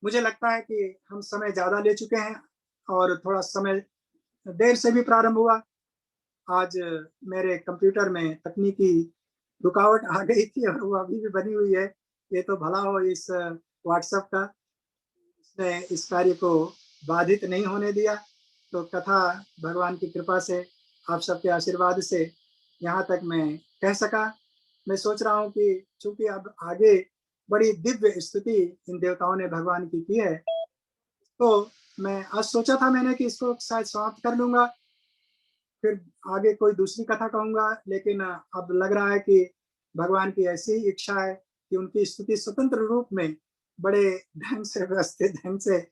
मुझे लगता है कि हम समय ज्यादा ले चुके हैं और थोड़ा समय देर से भी प्रारंभ हुआ। आज मेरे कंप्यूटर में तकनीकी रुकावट आ गई थी और वो अभी भी बनी हुई है। ये तो भला हो इस व्हाट्सएप का, इसने इस कार्य को बाधित नहीं होने दिया। तो कथा भगवान की कृपा से, आप सबके आशीर्वाद से यहाँ तक मैं कह सका। मैं सोच रहा हूँ कि चूंकि अब आगे बड़ी दिव्य स्तुति इन देवताओं ने भगवान की है, तो मैं आज सोचा था मैंने कि इसको शायद समाप्त कर लूंगा, फिर आगे कोई दूसरी कथा कहूंगा, लेकिन अब लग रहा है कि भगवान की ऐसी इच्छा है कि उनकी स्तुति स्वतंत्र रूप में बड़े ढंग से, व्यवस्थित ढंग से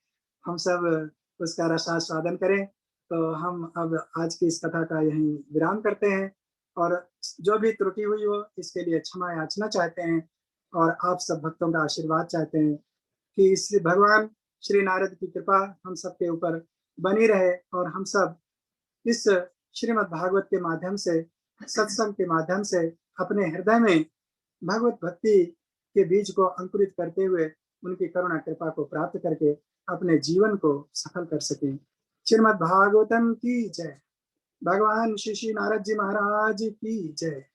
हम सब उसका रसास्वादन करें। तो हम अब आज की इस कथा का यहीं विराम करते हैं और जो भी त्रुटि हुई हो इसके लिए क्षमा याचना चाहते हैं और आप सब भक्तों का आशीर्वाद चाहते हैं कि इस भगवान श्री नारद की कृपा हम सबके ऊपर बनी रहे और हम सब इस श्रीमद् भागवत के माध्यम से, सत्संग के माध्यम से अपने हृदय में भगवत भक्ति के बीज को अंकुरित करते हुए उनकी करुणा कृपा को प्राप्त करके अपने जीवन को सफल कर सकें। श्रीमद् भागवतम की जय। भगवान श्री नारद जी महाराज की जय।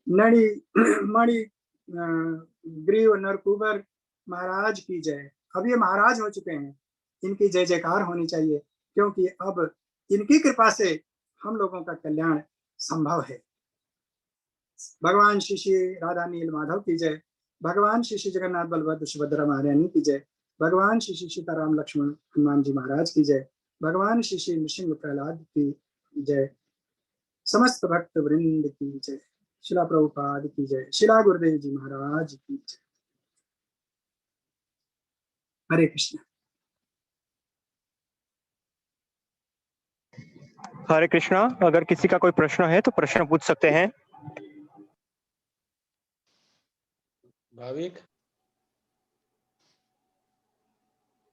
नड़ी मणि ग्रीव नरकुबर महाराज की जय। अब ये महाराज हो चुके हैं, इनकी जय जयकार होनी चाहिए, क्योंकि अब इनकी कृपा से हम लोगों का कल्याण संभव है। भगवान श्री श्री राधा नील माधव की जय। भगवान श्री श्री जगन्नाथ बलभद्र सुभद्रा महारानी की जय। भगवान श्री श्री सीताराम लक्ष्मण हनुमान जी महाराज की जय। भगवान श्री श्री नृसिंह प्रहलाद की जय। समस्त भक्त वृंद की जय। शिला प्रभुपाद की जय। शिला गुरुदेव जी महाराज की जय। हरे कृष्ण। हरे कृष्णा। अगर किसी का कोई प्रश्न है तो प्रश्न पूछ सकते हैं। भाविक,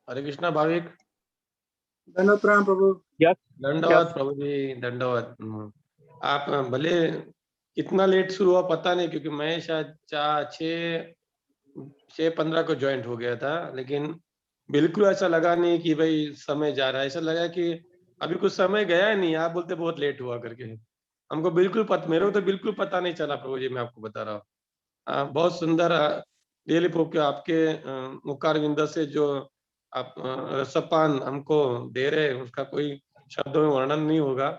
हरे कृष्णा भाविक। धन्यवाद प्रणाम प्रभु। दंडवत प्रभु जी, दंडवत। आप भले कितना लेट शुरू हुआ पता नहीं, क्योंकि मैं शायद 6:15 को ज्वाइंट हो गया था, लेकिन बिल्कुल ऐसा लगा नहीं कि भाई समय जा रहा है। ऐसा लगा कि अभी कुछ समय गया ही नहीं। आप बोलते बहुत लेट हुआ करके, हमको बिल्कुल मेरे को तो बिल्कुल पता नहीं चला प्रभु जी, मैं आपको बता रहा हूँ। बहुत सुंदर रियली प्रभु, आपके मुखार विंद से जो आप रसपान हमको दे रहे हैं उसका कोई शब्दों में वर्णन नहीं होगा।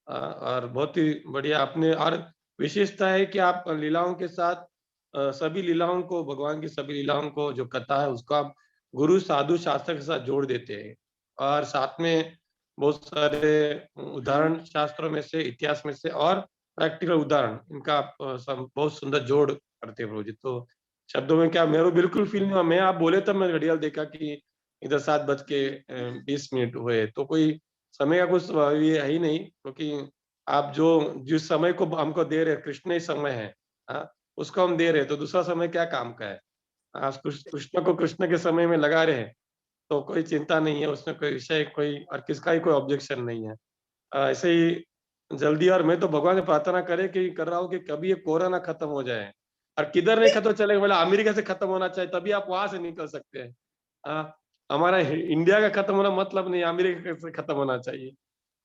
और बहुत ही बढ़िया आपने, और विशेषता है कि आप लीलाओं के साथ सभी लीलाओं को, भगवान की सभी लीलाओं को जो कथा है उसको आप गुरु साधु शास्त्र के साथ जोड़ देते हैं, और साथ में बहुत सारे उदाहरण शास्त्रों में से, इतिहास में से और प्रैक्टिकल उदाहरण, इनका आप बहुत सुंदर जोड़ करते हैं प्रभु जी। तो शब्दों में क्या, मेरे को बिल्कुल फील नहीं हुआ। मैं आप बोले तब मैं घड़ियाल देखा कि इधर 7:20 हुए, तो कोई समय का कुछ ये है ही नहीं, क्योंकि आप जो जिस समय को हमको दे रहे, कृष्ण ही समय है, उसको हम दे रहे, तो दूसरा समय क्या काम का है। आज कृष्ण को कृष्ण के समय में लगा रहे, तो कोई चिंता नहीं है, उसमें कोई विषय कोई और किसका ही कोई ऑब्जेक्शन नहीं है। ऐसे ही जल्दी, और मैं तो भगवान से प्रार्थना कर रहा हूँ कि कभी ये कोरोना खत्म हो जाए, और किधर नहीं खत्म चलेगा, बोला अमेरिका से खत्म होना चाहिए, तभी आप वहां से निकल सकते हैं। हमारा इंडिया का खत्म होना मतलब नहीं, अमेरिका से खत्म होना चाहिए।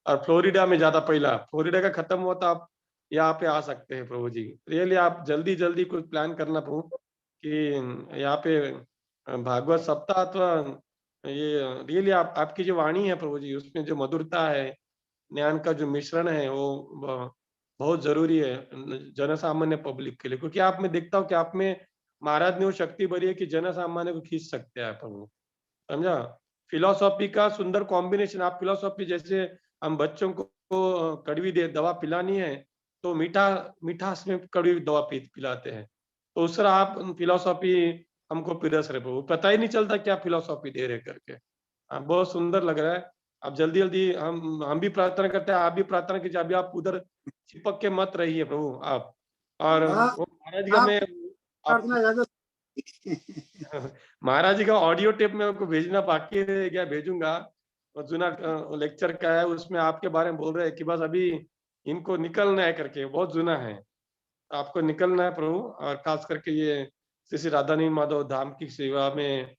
और फ्लोरिडा में ज्यादा पहला, फ्लोरिडा का खत्म हुआ तो आप यहाँ पे आ सकते हैं प्रभु जी। रियली आप जल्दी जल्दी कुछ प्लान करना प्रभु, कि यहाँ पे भागवत सप्ताह अथवा ये रियली आपकी जो वाणी है प्रभु जी, उसमें जो मधुरता है, ज्ञान का जो मिश्रण है, वो बहुत जरूरी है जनसामान्य पब्लिक के लिए, क्योंकि आप में देखता हूँ कि आप में महाराज ने वो शक्ति भरी है कि जनसामान्य को खींच सकते हैं प्रभु, समझा। फिलोसॉफी का सुंदर कॉम्बिनेशन, आप फिलोसॉफी जैसे हम बच्चों को कड़वी दवा पिलानी है तो मिठास में कड़वी दवा पिलाते हैं, तो उस तरह आप फिलोसॉफी हमको पिरस रहे प्रभु, पता ही नहीं चलता क्या फिलोसॉफी दे रहे करके। बहुत सुंदर लग रहा है। अब जल्दी जल्दी हम भी प्रार्थना करते हैं, आप भी प्रार्थना कीजिए, अभी आप उधर चिपक के मत रहिए प्रभु आप। और वो महाराज का मैं प्रार्थना ज्यादा महाराज जी का ऑडियो टेप में आपको भेजना बाकी रह गया, भेजूंगा। और जुना लेक्चर का है, उसमें आपके बारे में बोल रहे हैं कि बस अभी इनको निकलना है करके, बहुत जुना है, आपको निकलना है प्रभु। और खास करके ये श्री श्री राधानी माधव धाम की सेवा में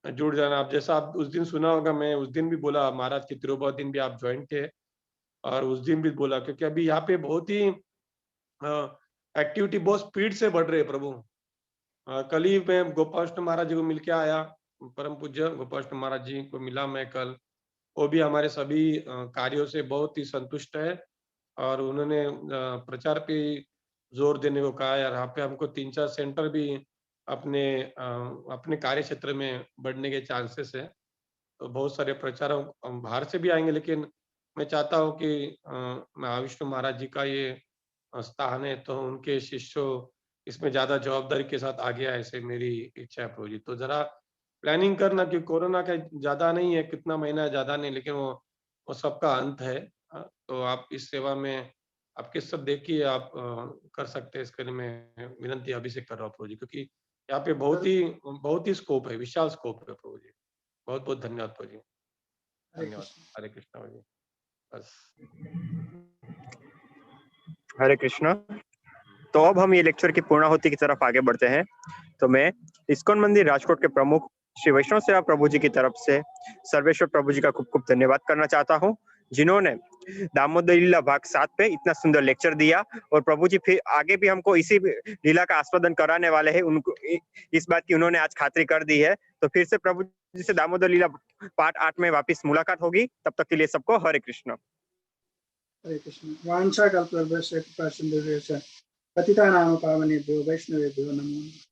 जुड़ जाना। आप जैसा आप उस दिन सुना होगा, मैं उस दिन भी बोला, महाराज की तिरुपति दिन भी आप ज्वाइन थे, और उस दिन भी बोला, क्योंकि अभी यहाँ पे बहुत ही एक्टिविटी बहुत स्पीड से बढ़ रही है प्रभु। कल ही मैं गोपाल महाराज जी को मिलके आया, परम पूज्य गोपाल महाराज जी को मिला मैं कल। वो भी हमारे सभी कार्यों से बहुत ही संतुष्ट है, और उन्होंने प्रचार पे जोर देने को कहा। यार यहाँ पे हमको 3-4 सेंटर भी अपने कार्य क्षेत्र में बढ़ने के चांसेस है, तो बहुत सारे प्रचारक बाहर से भी आएंगे, लेकिन मैं चाहता हूँ कि महाविष्णु महाराज जी का ये स्थान है, तो उनके शिष्यों इसमें ज्यादा जवाबदारी के साथ आगे आए, ऐसे मेरी इच्छा है प्रभु जी। तो जरा प्लानिंग करना, कि कोरोना का ज्यादा नहीं है, कितना महीना है ज्यादा नहीं, लेकिन वो सबका अंत है। तो आप इस सेवा में आपके सब देखिए, आप कर सकते हैं, इसके लिए मैं विनंती अभी से कर रहा हूँ प्रभु जी, क्योंकि यहाँ पे बहुत ही स्कोप है, विशाल स्कोप है प्रभु जी। बहुत बहुत धन्यवाद प्रभु जी, धन्यवाद। हरे कृष्णा प्रभु जी, बस। हरे कृष्णा। तो अब हम ये लेक्चर की पूर्णाहुति की तरफ आगे बढ़ते हैं। तो मैं इस्कॉन मंदिर राजकोट के प्रमुख श्री वैष्णव सेवा प्रभु जी की तरफ से सर्वेश्वर प्रभु जी का खूब खूब धन्यवाद करना चाहता हूँ, जिन्होंने दामोदर लीला भाग 7 पे इतना सुंदर लेक्चर दिया। और प्रभु जी फिर आगे भी हमको इसी लीला का आस्वादन कराने वाले हैं, उनको इस बात की उन्होंने आज खातरी कर दी है। तो फिर से प्रभु जी से दामोदर लीला पार्ट 8 में वापस मुलाकात होगी। तब तक के लिए सबको हरे कृष्ण। हरे कृष्ण। वांछा कल्पतरुभ्यश्च कृपा सिन्धुभ्यश्च पतितानां पावनेभ्यो वैष्णवेभ्यो नमो नमः।